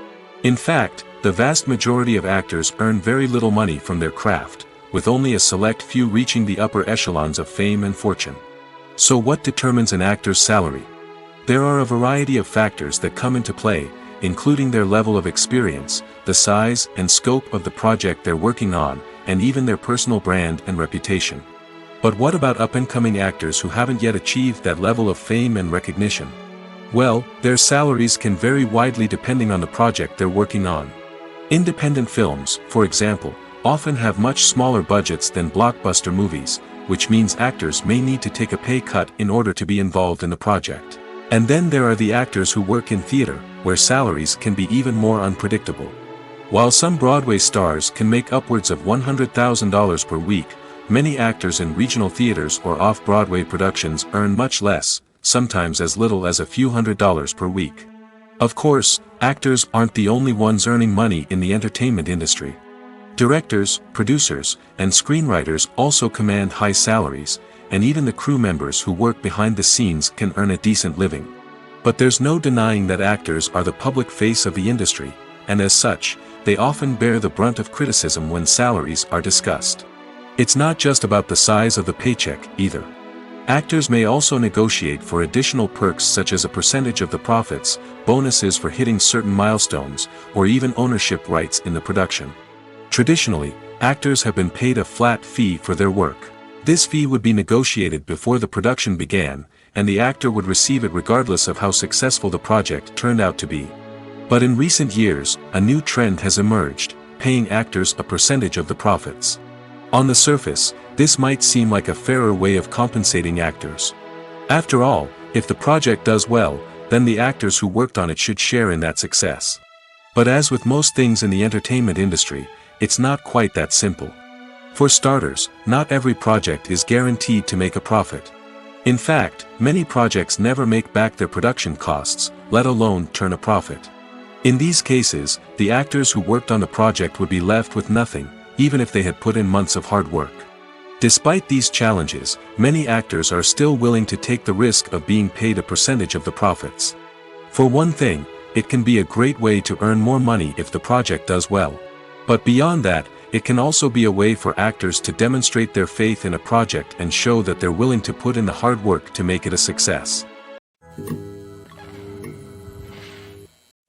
In fact, the vast majority of actors earn very little money from their craft, with only a select few reaching the upper echelons of fame and fortune. So what determines an actor's salary? There are a variety of factors that come into play, including their level of experience, the size and scope of the project they're working on, and even their personal brand and reputation. But what about up-and-coming actors who haven't yet achieved that level of fame and recognition? Well, their salaries can vary widely depending on the project they're working on. Independent films, for example, often have much smaller budgets than blockbuster movies, which means actors may need to take a pay cut in order to be involved in the project. And then there are the actors who work in theater, where salaries can be even more unpredictable. While some Broadway stars can make upwards of $100,000 per week, many actors in regional theaters or off-Broadway productions earn much less, sometimes as little as a few $100s per week. Of course, actors aren't the only ones earning money in the entertainment industry. Directors, producers, and screenwriters also command high salaries, and even the crew members who work behind the scenes can earn a decent living. But there's no denying that actors are the public face of the industry, and as such, they often bear the brunt of criticism when salaries are discussed. It's not just about the size of the paycheck, either. Actors may also negotiate for additional perks such as a percentage of the profits, bonuses for hitting certain milestones, or even ownership rights in the production. Traditionally, actors have been paid a flat fee for their work. This fee would be negotiated before the production began, and the actor would receive it regardless of how successful the project turned out to be. But in recent years, a new trend has emerged, paying actors a percentage of the profits. On the surface, this might seem like a fairer way of compensating actors. After all, if the project does well, then the actors who worked on it should share in that success. But as with most things in the entertainment industry, it's not quite that simple. For starters, not every project is guaranteed to make a profit. In fact, many projects never make back their production costs, let alone turn a profit. In these cases, the actors who worked on the project would be left with nothing, even if they had put in months of hard work. Despite these challenges, many actors are still willing to take the risk of being paid a percentage of the profits. For one thing, it can be a great way to earn more money if the project does well. But beyond that, it can also be a way for actors to demonstrate their faith in a project and show that they're willing to put in the hard work to make it a success.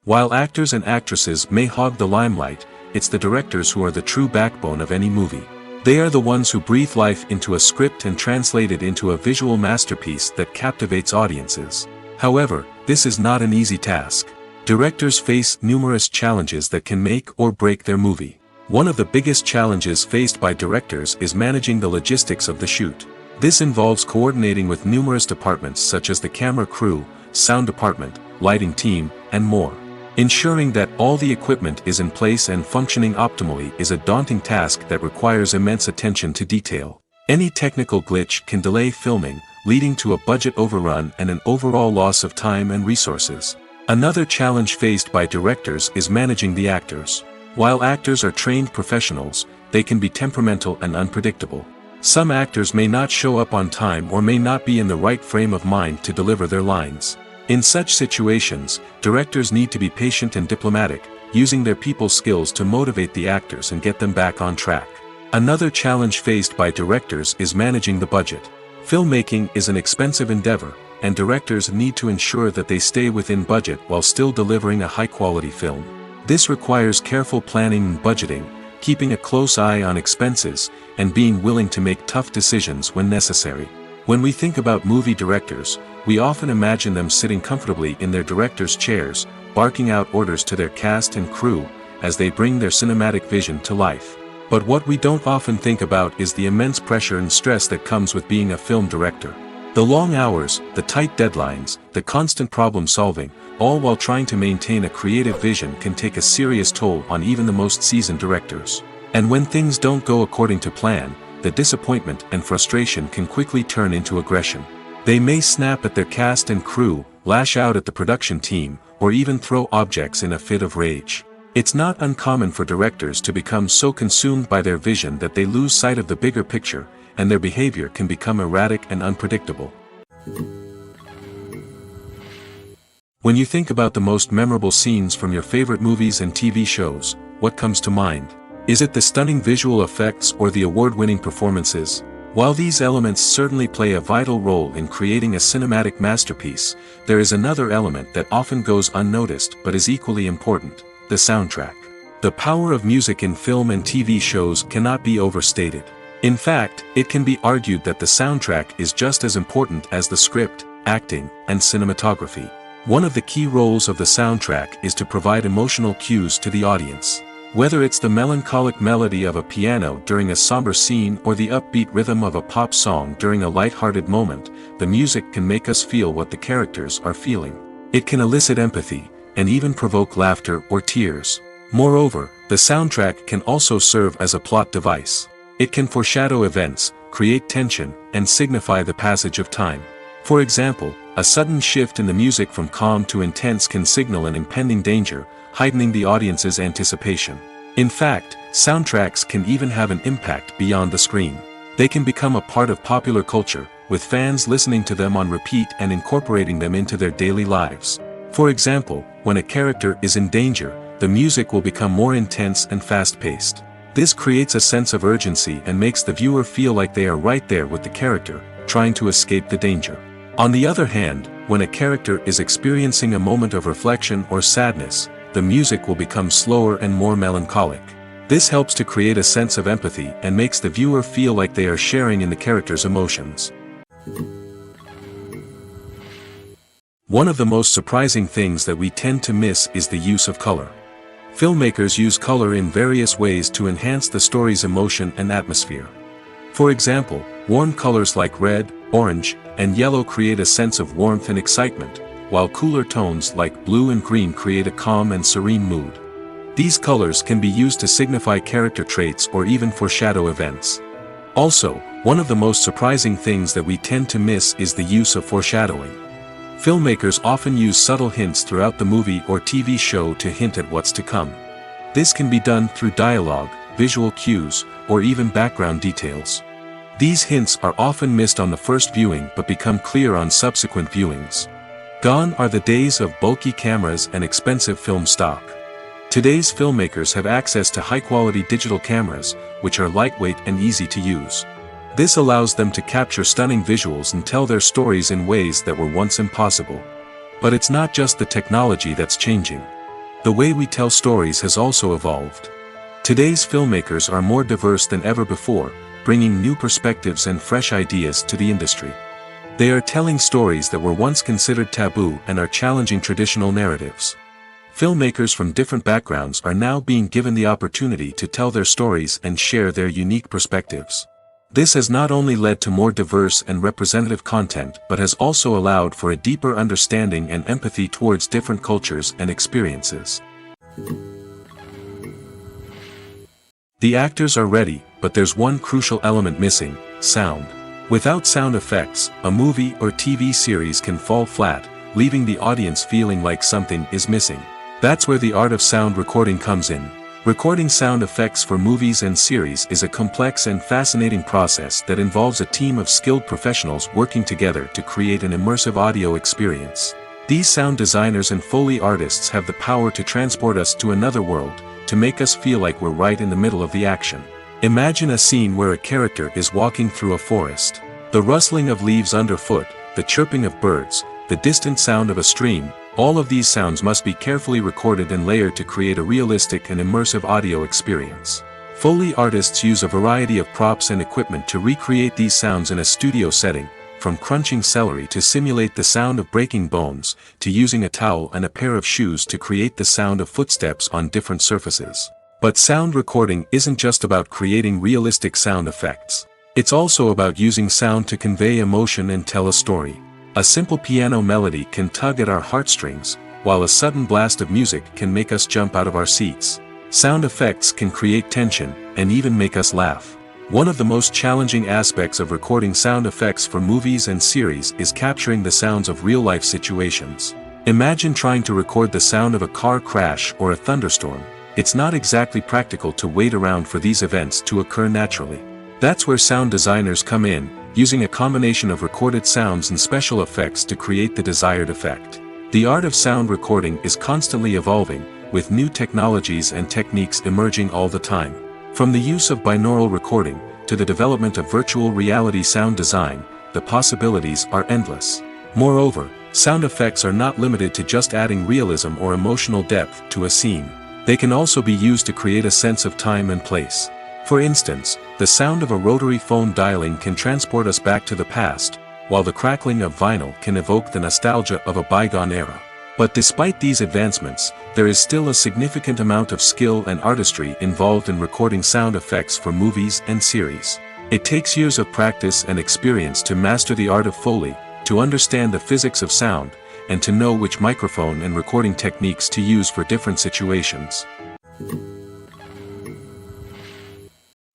While actors and actresses may hog the limelight, it's the directors who are the true backbone of any movie. They are the ones who breathe life into a script and translate it into a visual masterpiece that captivates audiences. However, this is not an easy task. Directors face numerous challenges that can make or break their movie. One of the biggest challenges faced by directors is managing the logistics of the shoot. This involves coordinating with numerous departments such as the camera crew, sound department, lighting team, and more. Ensuring that all the equipment is in place and functioning optimally is a daunting task that requires immense attention to detail. Any technical glitch can delay filming, leading to a budget overrun and an overall loss of time and resources. Another challenge faced by directors is managing the actors. While actors are trained professionals, they can be temperamental and unpredictable. Some actors may not show up on time or may not be in the right frame of mind to deliver their lines. In such situations, directors need to be patient and diplomatic, using their people skills to motivate the actors and get them back on track. Another challenge faced by directors is managing the budget. Filmmaking is an expensive endeavor, and directors need to ensure that they stay within budget while still delivering a high-quality film. This requires careful planning and budgeting, keeping a close eye on expenses, and being willing to make tough decisions when necessary. When we think about movie directors, we often imagine them sitting comfortably in their director's chairs, barking out orders to their cast and crew, as they bring their cinematic vision to life. But what we don't often think about is the immense pressure and stress that comes with being a film director. The long hours, the tight deadlines, the constant problem solving, all while trying to maintain a creative vision can take a serious toll on even the most seasoned directors. And when things don't go according to plan, the disappointment and frustration can quickly turn into aggression. They may snap at their cast and crew, lash out at the production team, or even throw objects in a fit of rage. It's not uncommon for directors to become so consumed by their vision that they lose sight of the bigger picture, and their behavior can become erratic and unpredictable. When you think about the most memorable scenes from your favorite movies and TV shows, what comes to mind? Is it the stunning visual effects or the award-winning performances? While these elements certainly play a vital role in creating a cinematic masterpiece, there is another element that often goes unnoticed but is equally important: the soundtrack. The power of music in film and TV shows cannot be overstated. In fact, it can be argued that the soundtrack is just as important as the script, acting, and cinematography. One of the key roles of the soundtrack is to provide emotional cues to the audience. Whether it's the melancholic melody of a piano during a somber scene or the upbeat rhythm of a pop song during a light-hearted moment, the music can make us feel what the characters are feeling. It can elicit empathy, and even provoke laughter or tears. Moreover, the soundtrack can also serve as a plot device. It can foreshadow events, create tension, and signify the passage of time. For example, a sudden shift in the music from calm to intense can signal an impending danger, heightening the audience's anticipation. In fact, soundtracks can even have an impact beyond the screen. They can become a part of popular culture, with fans listening to them on repeat and incorporating them into their daily lives. For example, when a character is in danger, the music will become more intense and fast-paced. This creates a sense of urgency and makes the viewer feel like they are right there with the character, trying to escape the danger. On the other hand, when a character is experiencing a moment of reflection or sadness, the music will become slower and more melancholic. This helps to create a sense of empathy and makes the viewer feel like they are sharing in the character's emotions. One of the most surprising things that we tend to miss is the use of color. Filmmakers use color in various ways to enhance the story's emotion and atmosphere. For example, warm colors like red, orange, and yellow create a sense of warmth and excitement, while cooler tones like blue and green create a calm and serene mood. These colors can be used to signify character traits or even foreshadow events. Also, one of the most surprising things that we tend to miss is the use of foreshadowing. Filmmakers often use subtle hints throughout the movie or TV show to hint at what's to come. This can be done through dialogue, visual cues, or even background details. These hints are often missed on the first viewing but become clear on subsequent viewings. Gone are the days of bulky cameras and expensive film stock. Today's filmmakers have access to high-quality digital cameras, which are lightweight and easy to use. This allows them to capture stunning visuals and tell their stories in ways that were once impossible. But it's not just the technology that's changing. The way we tell stories has also evolved. Today's filmmakers are more diverse than ever before, bringing new perspectives and fresh ideas to the industry. They are telling stories that were once considered taboo and are challenging traditional narratives. Filmmakers from different backgrounds are now being given the opportunity to tell their stories and share their unique perspectives. This has not only led to more diverse and representative content but has also allowed for a deeper understanding and empathy towards different cultures and experiences. The actors are ready, but there's one crucial element missing: sound. Without sound effects, a movie or TV series can fall flat, leaving the audience feeling like something is missing. That's where the art of sound recording comes in. Recording sound effects for movies and series is a complex and fascinating process that involves a team of skilled professionals working together to create an immersive audio experience. These sound designers and Foley artists have the power to transport us to another world, to make us feel like we're right in the middle of the action. Imagine a scene where a character is walking through a forest. The rustling of leaves underfoot, the chirping of birds, the distant sound of a stream, all of these sounds must be carefully recorded and layered to create a realistic and immersive audio experience. Foley artists use a variety of props and equipment to recreate these sounds in a studio setting, from crunching celery to simulate the sound of breaking bones, to using a towel and a pair of shoes to create the sound of footsteps on different surfaces. But sound recording isn't just about creating realistic sound effects. It's also about using sound to convey emotion and tell a story. A simple piano melody can tug at our heartstrings, while a sudden blast of music can make us jump out of our seats. Sound effects can create tension, and even make us laugh. One of the most challenging aspects of recording sound effects for movies and series is capturing the sounds of real-life situations. Imagine trying to record the sound of a car crash or a thunderstorm. It's not exactly practical to wait around for these events to occur naturally. That's where sound designers come in, using a combination of recorded sounds and special effects to create the desired effect. The art of sound recording is constantly evolving, with new technologies and techniques emerging all the time. From the use of binaural recording, to the development of virtual reality sound design, the possibilities are endless. Moreover, sound effects are not limited to just adding realism or emotional depth to a scene. They can also be used to create a sense of time and place. For instance, the sound of a rotary phone dialing can transport us back to the past, while the crackling of vinyl can evoke the nostalgia of a bygone era. But despite these advancements, there is still a significant amount of skill and artistry involved in recording sound effects for movies and series. It takes years of practice and experience to master the art of Foley, to understand the physics of sound, and to know which microphone and recording techniques to use for different situations.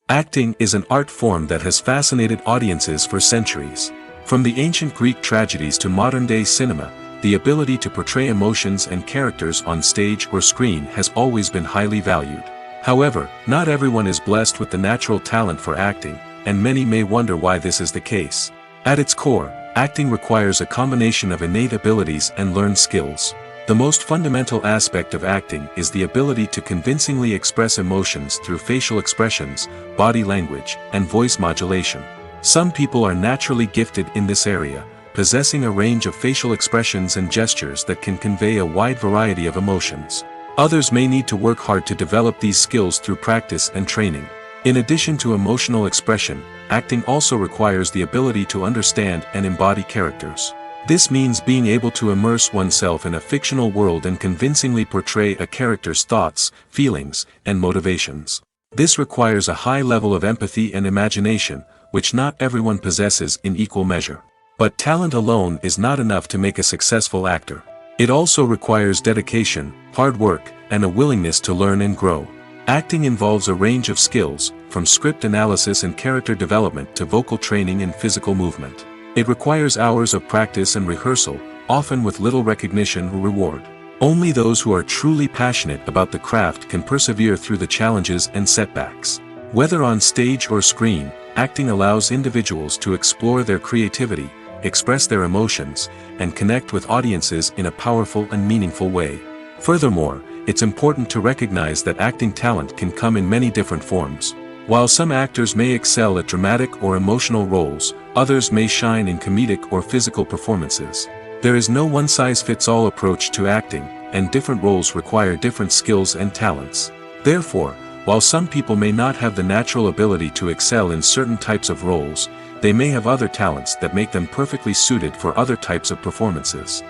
Acting is an art form that has fascinated audiences for centuries. From the ancient Greek tragedies to modern-day cinema, the ability to portray emotions and characters on stage or screen has always been highly valued. However, not everyone is blessed with the natural talent for acting, and many may wonder why this is the case. At its core, acting requires a combination of innate abilities and learned skills. The most fundamental aspect of acting is the ability to convincingly express emotions through facial expressions, body language, and voice modulation. Some people are naturally gifted in this area, possessing a range of facial expressions and gestures that can convey a wide variety of emotions. Others may need to work hard to develop these skills through practice and training. In addition to emotional expression, acting also requires the ability to understand and embody characters. This means being able to immerse oneself in a fictional world and convincingly portray a character's thoughts, feelings, and motivations. This requires a high level of empathy and imagination, which not everyone possesses in equal measure. But talent alone is not enough to make a successful actor. It also requires dedication, hard work, and a willingness to learn and grow. Acting involves a range of skills, from script analysis and character development to vocal training and physical movement. It requires hours of practice and rehearsal, often with little recognition or reward. Only those who are truly passionate about the craft can persevere through the challenges and setbacks. Whether on stage or screen, acting allows individuals to explore their creativity, express their emotions, and connect with audiences in a powerful and meaningful way. Furthermore, it's important to recognize that acting talent can come in many different forms. While some actors may excel at dramatic or emotional roles, others may shine in comedic or physical performances. There is no one-size-fits-all approach to acting, and different roles require different skills and talents. Therefore, while some people may not have the natural ability to excel in certain types of roles, they may have other talents that make them perfectly suited for other types of performances.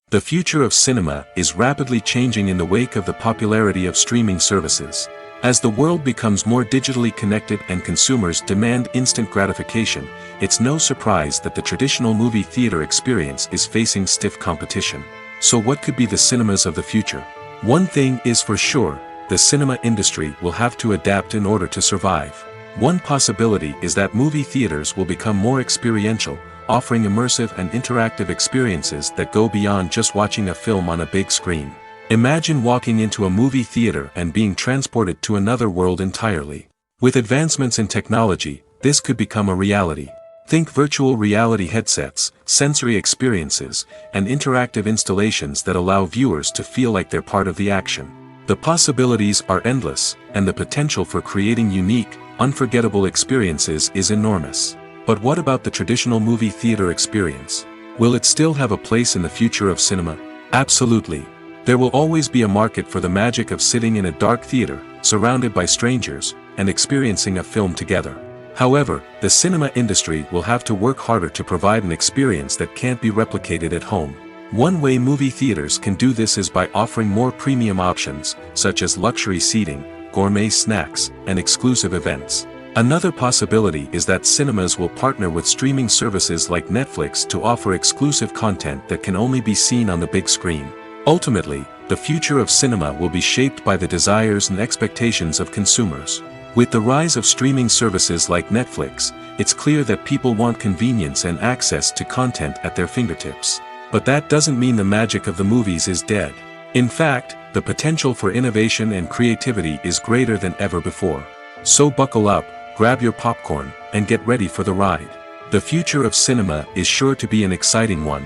The future of cinema is rapidly changing in the wake of the popularity of streaming services. As the world becomes more digitally connected and consumers demand instant gratification, it's no surprise that the traditional movie theater experience is facing stiff competition. So what could be the cinemas of the future? One thing is for sure, the cinema industry will have to adapt in order to survive. One possibility is that movie theaters will become more experiential, offering immersive and interactive experiences that go beyond just watching a film on a big screen. Imagine walking into a movie theater and being transported to another world entirely. With advancements in technology, this could become a reality. Think virtual reality headsets, sensory experiences, and interactive installations that allow viewers to feel like they're part of the action. The possibilities are endless, and the potential for creating unique, unforgettable experiences is enormous. But what about the traditional movie theater experience? Will it still have a place in the future of cinema? Absolutely. There will always be a market for the magic of sitting in a dark theater, surrounded by strangers, and experiencing a film together. However, the cinema industry will have to work harder to provide an experience that can't be replicated at home. One way movie theaters can do this is by offering more premium options, such as luxury seating, gourmet snacks, and exclusive events. Another possibility is that cinemas will partner with streaming services like Netflix to offer exclusive content that can only be seen on the big screen. Ultimately, the future of cinema will be shaped by the desires and expectations of consumers. With the rise of streaming services like Netflix, it's clear that people want convenience and access to content at their fingertips. But that doesn't mean the magic of the movies is dead. In fact, the potential for innovation and creativity is greater than ever before. So buckle up, grab your popcorn, and get ready for the ride. The future of cinema is sure to be an exciting one.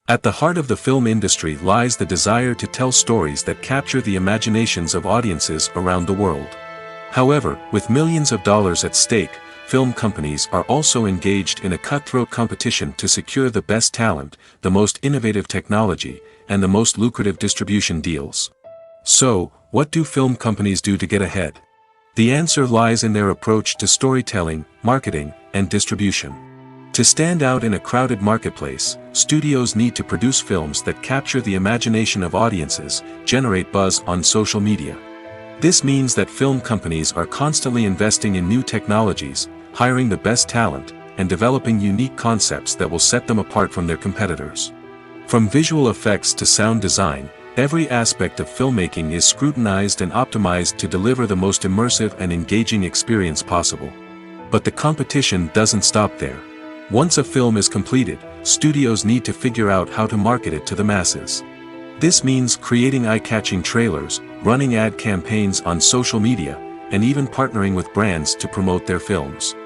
At the heart of the film industry lies the desire to tell stories that capture the imaginations of audiences around the world. However, with millions of dollars at stake, film companies are also engaged in a cutthroat competition to secure the best talent, the most innovative technology, and the most lucrative distribution deals. So, what do film companies do to get ahead? The answer lies in their approach to storytelling, marketing, and distribution. To stand out in a crowded marketplace, studios need to produce films that capture the imagination of audiences, generate buzz on social media. This means that film companies are constantly investing in new technologies, hiring the best talent, and developing unique concepts that will set them apart from their competitors. From visual effects to sound design, every aspect of filmmaking is scrutinized and optimized to deliver the most immersive and engaging experience possible. But the competition doesn't stop there. Once a film is completed, studios need to figure out how to market it to the masses. This means creating eye-catching trailers, running ad campaigns on social media, and even partnering with brands to promote their films.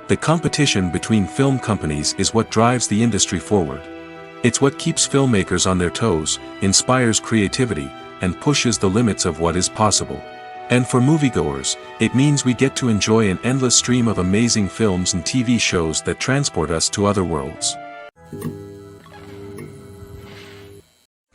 The competition between film companies is what drives the industry forward. It's what keeps filmmakers on their toes, inspires creativity, and pushes the limits of what is possible. And for moviegoers, it means we get to enjoy an endless stream of amazing films and TV shows that transport us to other worlds.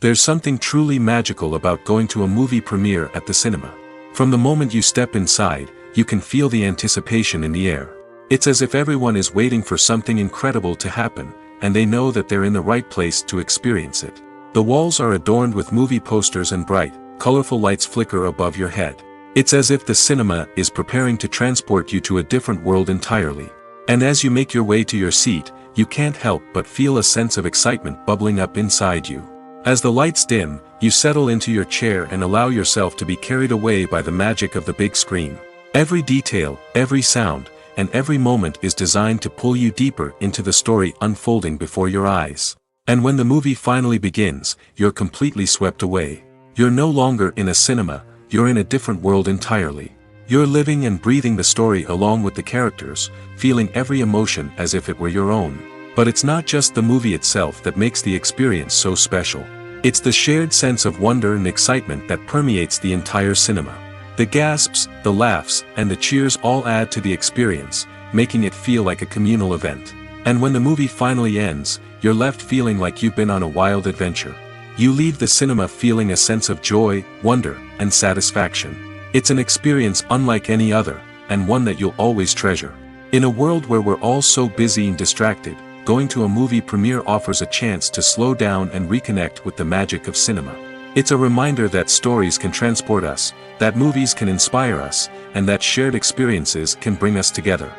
There's something truly magical about going to a movie premiere at the cinema. From the moment you step inside, you can feel the anticipation in the air. It's as if everyone is waiting for something incredible to happen, and they know that they're in the right place to experience it. The walls are adorned with movie posters and bright, colorful lights flicker above your head. It's as if the cinema is preparing to transport you to a different world entirely. And as you make your way to your seat, you can't help but feel a sense of excitement bubbling up inside you. As the lights dim, you settle into your chair and allow yourself to be carried away by the magic of the big screen. Every detail, every sound, and every moment is designed to pull you deeper into the story unfolding before your eyes. And when the movie finally begins, you're completely swept away. You're no longer in a cinema, you're in a different world entirely. You're living and breathing the story along with the characters, feeling every emotion as if it were your own. But it's not just the movie itself that makes the experience so special. It's the shared sense of wonder and excitement that permeates the entire cinema. The gasps, the laughs, and the cheers all add to the experience, making it feel like a communal event. And when the movie finally ends, you're left feeling like you've been on a wild adventure. You leave the cinema feeling a sense of joy, wonder, and satisfaction. It's an experience unlike any other, and one that you'll always treasure. In a world where we're all so busy and distracted, going to a movie premiere offers a chance to slow down and reconnect with the magic of cinema. It's a reminder that stories can transport us, that movies can inspire us, and that shared experiences can bring us together.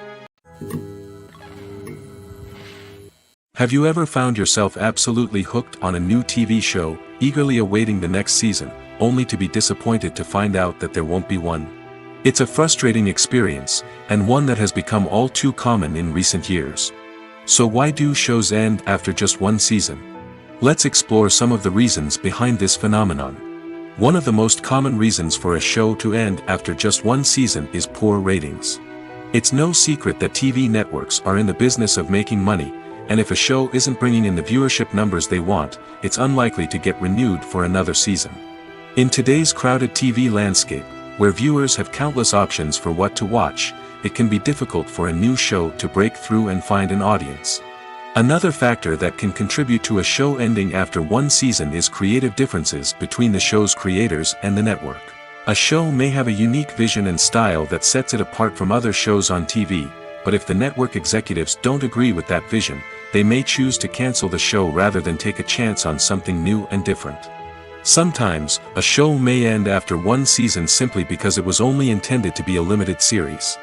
Have you ever found yourself absolutely hooked on a new TV show, eagerly awaiting the next season, only to be disappointed to find out that there won't be one? It's a frustrating experience, and one that has become all too common in recent years. So why do shows end after just one season? Let's explore some of the reasons behind this phenomenon. One of the most common reasons for a show to end after just one season is poor ratings. It's no secret that TV networks are in the business of making money, and if a show isn't bringing in the viewership numbers they want, it's unlikely to get renewed for another season. In today's crowded TV landscape, where viewers have countless options for what to watch, it can be difficult for a new show to break through and find an audience. Another factor that can contribute to a show ending after one season is creative differences between the show's creators and the network. A show may have a unique vision and style that sets it apart from other shows on TV, but if the network executives don't agree with that vision, they may choose to cancel the show rather than take a chance on something new and different. Sometimes, a show may end after one season simply because it was only intended to be a limited series.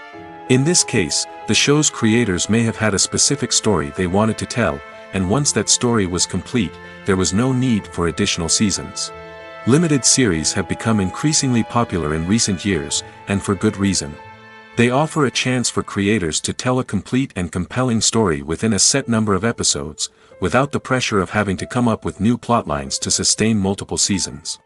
In this case, the show's creators may have had a specific story they wanted to tell, and once that story was complete, there was no need for additional seasons. Limited series have become increasingly popular in recent years, and for good reason. They offer a chance for creators to tell a complete and compelling story within a set number of episodes, without the pressure of having to come up with new plotlines to sustain multiple seasons.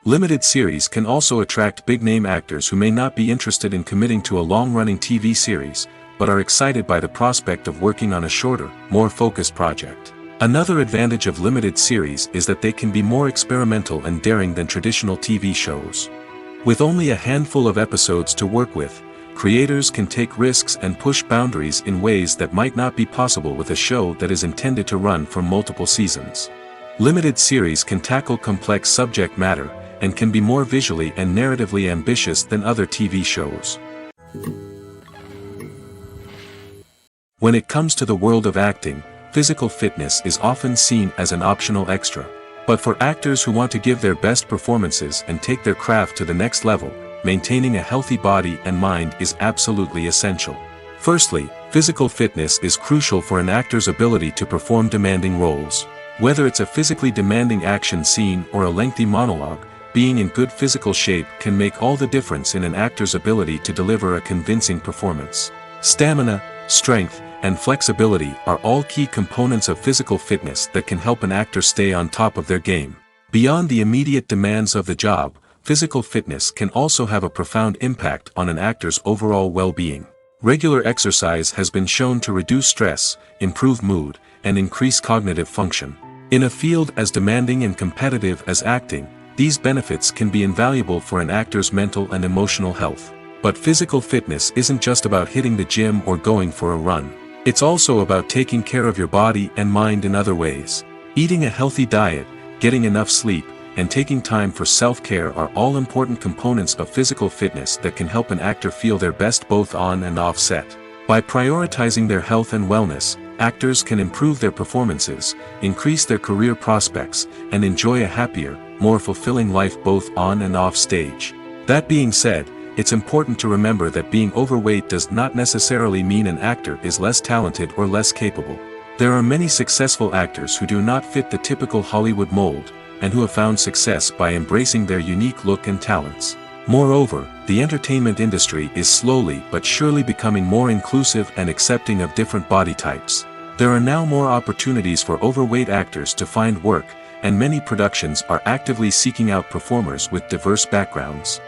Limited series can also attract big-name actors who may not be interested in committing to a long-running TV series, but are excited by the prospect of working on a shorter, more focused project. Another advantage of limited series is that they can be more experimental and daring than traditional TV shows. With only a handful of episodes to work with, creators can take risks and push boundaries in ways that might not be possible with a show that is intended to run for multiple seasons. Limited series can tackle complex subject matter, and can be more visually and narratively ambitious than other TV shows. When it comes to the world of acting, physical fitness is often seen as an optional extra. But for actors who want to give their best performances and take their craft to the next level, maintaining a healthy body and mind is absolutely essential. Firstly, physical fitness is crucial for an actor's ability to perform demanding roles. Whether it's a physically demanding action scene or a lengthy monologue, being in good physical shape can make all the difference in an actor's ability to deliver a convincing performance. Stamina, strength, and flexibility are all key components of physical fitness that can help an actor stay on top of their game. Beyond the immediate demands of the job, physical fitness can also have a profound impact on an actor's overall well-being. Regular exercise has been shown to reduce stress, improve mood, and increase cognitive function. In a field as demanding and competitive as acting, these benefits can be invaluable for an actor's mental and emotional health. But physical fitness isn't just about hitting the gym or going for a run. It's also about taking care of your body and mind in other ways. Eating a healthy diet, getting enough sleep, and taking time for self-care are all important components of physical fitness that can help an actor feel their best both on and off set. By prioritizing their health and wellness, actors can improve their performances, increase their career prospects, and enjoy a happier, more fulfilling life both on and off stage. That being said, it's important to remember that being overweight does not necessarily mean an actor is less talented or less capable. There are many successful actors who do not fit the typical Hollywood mold, and who have found success by embracing their unique look and talents. Moreover, the entertainment industry is slowly but surely becoming more inclusive and accepting of different body types. There are now more opportunities for overweight actors to find work, and many productions are actively seeking out performers with diverse backgrounds.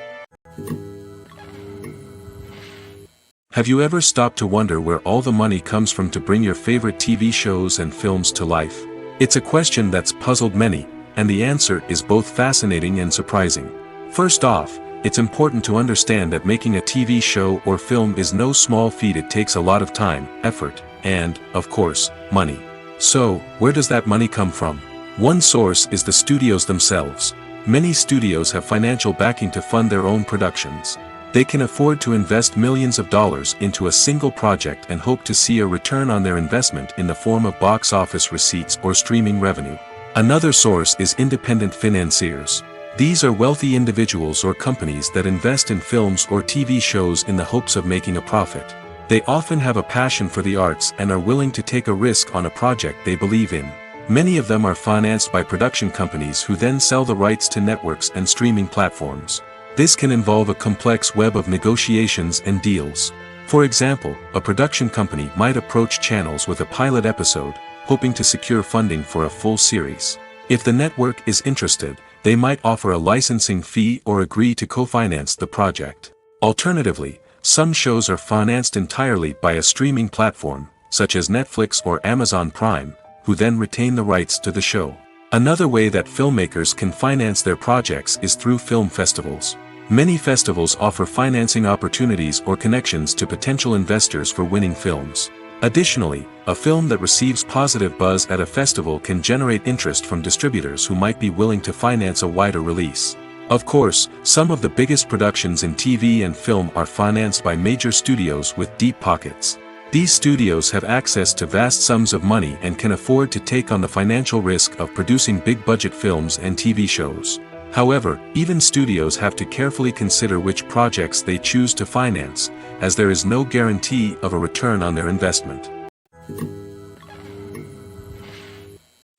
Have you ever stopped to wonder where all the money comes from to bring your favorite TV shows and films to life? It's a question that's puzzled many, and the answer is both fascinating and surprising. First off, it's important to understand that making a TV show or film is no small feat. It takes a lot of time, effort, and, of course, money. So, where does that money come from? One source is the studios themselves. Many studios have financial backing to fund their own productions. They can afford to invest millions of dollars into a single project and hope to see a return on their investment in the form of box office receipts or streaming revenue. Another source is independent financiers. These are wealthy individuals or companies that invest in films or TV shows in the hopes of making a profit. They often have a passion for the arts and are willing to take a risk on a project they believe in. Many of them are financed by production companies who then sell the rights to networks and streaming platforms. This can involve a complex web of negotiations and deals. For example, a production company might approach channels with a pilot episode, hoping to secure funding for a full series. If the network is interested, they might offer a licensing fee or agree to co-finance the project. Alternatively, some shows are financed entirely by a streaming platform, such as Netflix or Amazon Prime, who then retain the rights to the show. Another way that filmmakers can finance their projects is through film festivals. Many festivals offer financing opportunities or connections to potential investors for winning films. Additionally, a film that receives positive buzz at a festival can generate interest from distributors who might be willing to finance a wider release. Of course, some of the biggest productions in TV and film are financed by major studios with deep pockets. These studios have access to vast sums of money and can afford to take on the financial risk of producing big-budget films and TV shows. However, even studios have to carefully consider which projects they choose to finance, as there is no guarantee of a return on their investment.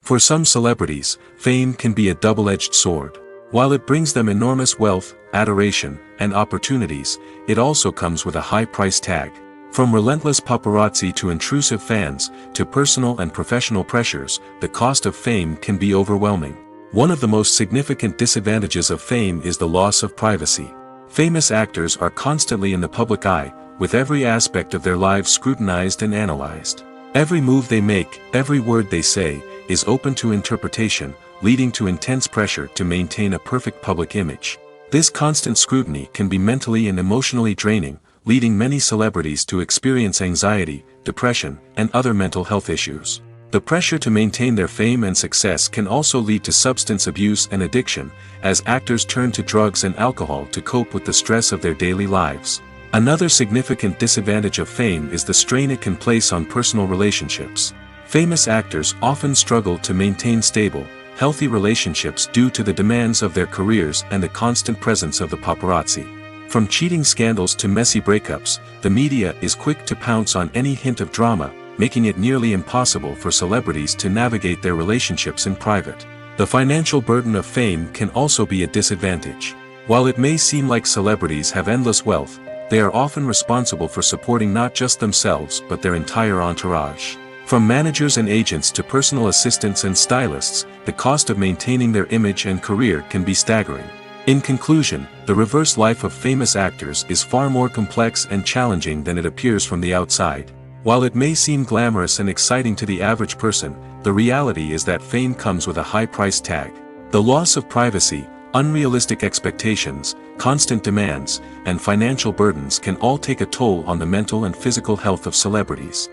For some celebrities, fame can be a double-edged sword. While it brings them enormous wealth, adoration, and opportunities, it also comes with a high price tag. From relentless paparazzi to intrusive fans, to personal and professional pressures, the cost of fame can be overwhelming. One of the most significant disadvantages of fame is the loss of privacy. Famous actors are constantly in the public eye, with every aspect of their lives scrutinized and analyzed. Every move they make, every word they say, is open to interpretation, leading to intense pressure to maintain a perfect public image. This constant scrutiny can be mentally and emotionally draining, leading many celebrities to experience anxiety, depression, and other mental health issues. The pressure to maintain their fame and success can also lead to substance abuse and addiction, as actors turn to drugs and alcohol to cope with the stress of their daily lives. Another significant disadvantage of fame is the strain it can place on personal relationships. Famous actors often struggle to maintain stable, healthy relationships due to the demands of their careers and the constant presence of the paparazzi. From cheating scandals to messy breakups, the media is quick to pounce on any hint of drama, making it nearly impossible for celebrities to navigate their relationships in private. The financial burden of fame can also be a disadvantage. While it may seem like celebrities have endless wealth, they are often responsible for supporting not just themselves but their entire entourage. From managers and agents to personal assistants and stylists, the cost of maintaining their image and career can be staggering. In conclusion, the reverse life of famous actors is far more complex and challenging than it appears from the outside. While it may seem glamorous and exciting to the average person, the reality is that fame comes with a high price tag. The loss of privacy, unrealistic expectations, constant demands, and financial burdens can all take a toll on the mental and physical health of celebrities.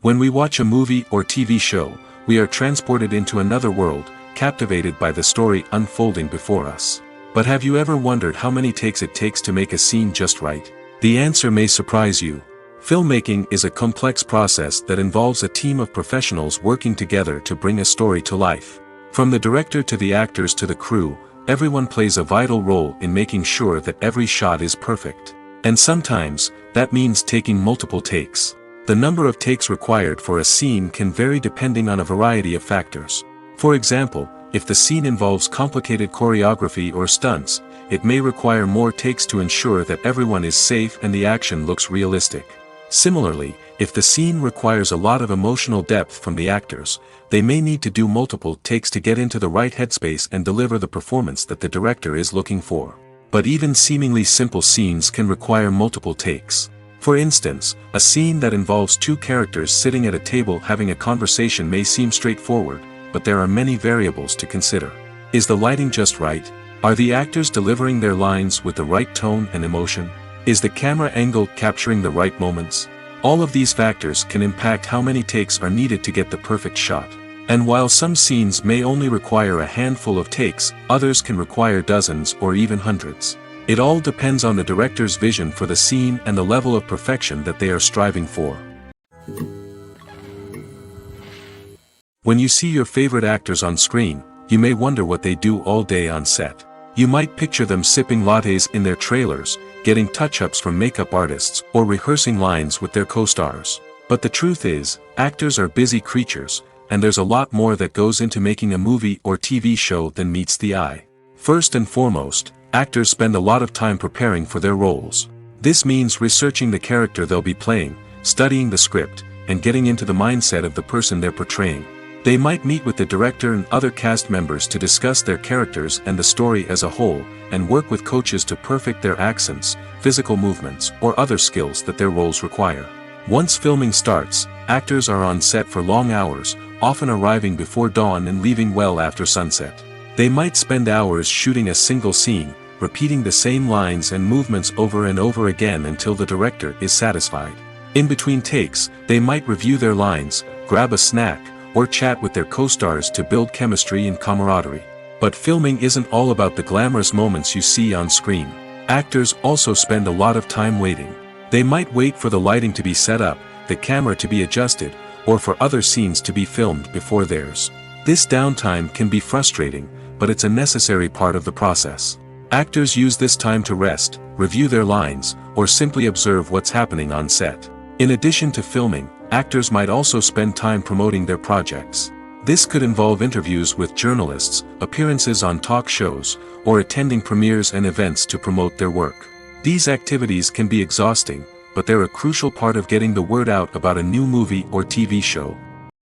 When we watch a movie or TV show, we are transported into another world, captivated by the story unfolding before us. But have you ever wondered how many takes it takes to make a scene just right? The answer may surprise you. Filmmaking is a complex process that involves a team of professionals working together to bring a story to life. From the director to the actors to the crew, everyone plays a vital role in making sure that every shot is perfect. And sometimes, that means taking multiple takes. The number of takes required for a scene can vary depending on a variety of factors. For example, if the scene involves complicated choreography or stunts, it may require more takes to ensure that everyone is safe and the action looks realistic. Similarly, if the scene requires a lot of emotional depth from the actors, they may need to do multiple takes to get into the right headspace and deliver the performance that the director is looking for. But even seemingly simple scenes can require multiple takes. For instance, a scene that involves two characters sitting at a table having a conversation may seem straightforward, but there are many variables to consider. Is the lighting just right? Are the actors delivering their lines with the right tone and emotion? Is the camera angle capturing the right moments? All of these factors can impact how many takes are needed to get the perfect shot. And while some scenes may only require a handful of takes, others can require dozens or even hundreds. It all depends on the director's vision for the scene and the level of perfection that they are striving for. When you see your favorite actors on screen, you may wonder what they do all day on set. You might picture them sipping lattes in their trailers, getting touch-ups from makeup artists, or rehearsing lines with their co-stars. But the truth is, actors are busy creatures, and there's a lot more that goes into making a movie or TV show than meets the eye. First and foremost, actors spend a lot of time preparing for their roles. This means researching the character they'll be playing, studying the script, and getting into the mindset of the person they're portraying. They might meet with the director and other cast members to discuss their characters and the story as a whole, and work with coaches to perfect their accents, physical movements, or other skills that their roles require. Once filming starts, actors are on set for long hours, often arriving before dawn and leaving well after sunset. They might spend hours shooting a single scene, repeating the same lines and movements over and over again until the director is satisfied. In between takes, they might review their lines, grab a snack, or chat with their co-stars to build chemistry and camaraderie. But filming isn't all about the glamorous moments you see on screen. Actors also spend a lot of time waiting. They might wait for the lighting to be set up, the camera to be adjusted, or for other scenes to be filmed before theirs. This downtime can be frustrating, but it's a necessary part of the process. Actors use this time to rest, review their lines, or simply observe what's happening on set. In addition to filming, actors might also spend time promoting their projects. This could involve interviews with journalists, appearances on talk shows, or attending premieres and events to promote their work. These activities can be exhausting, but they're a crucial part of getting the word out about a new movie or TV show.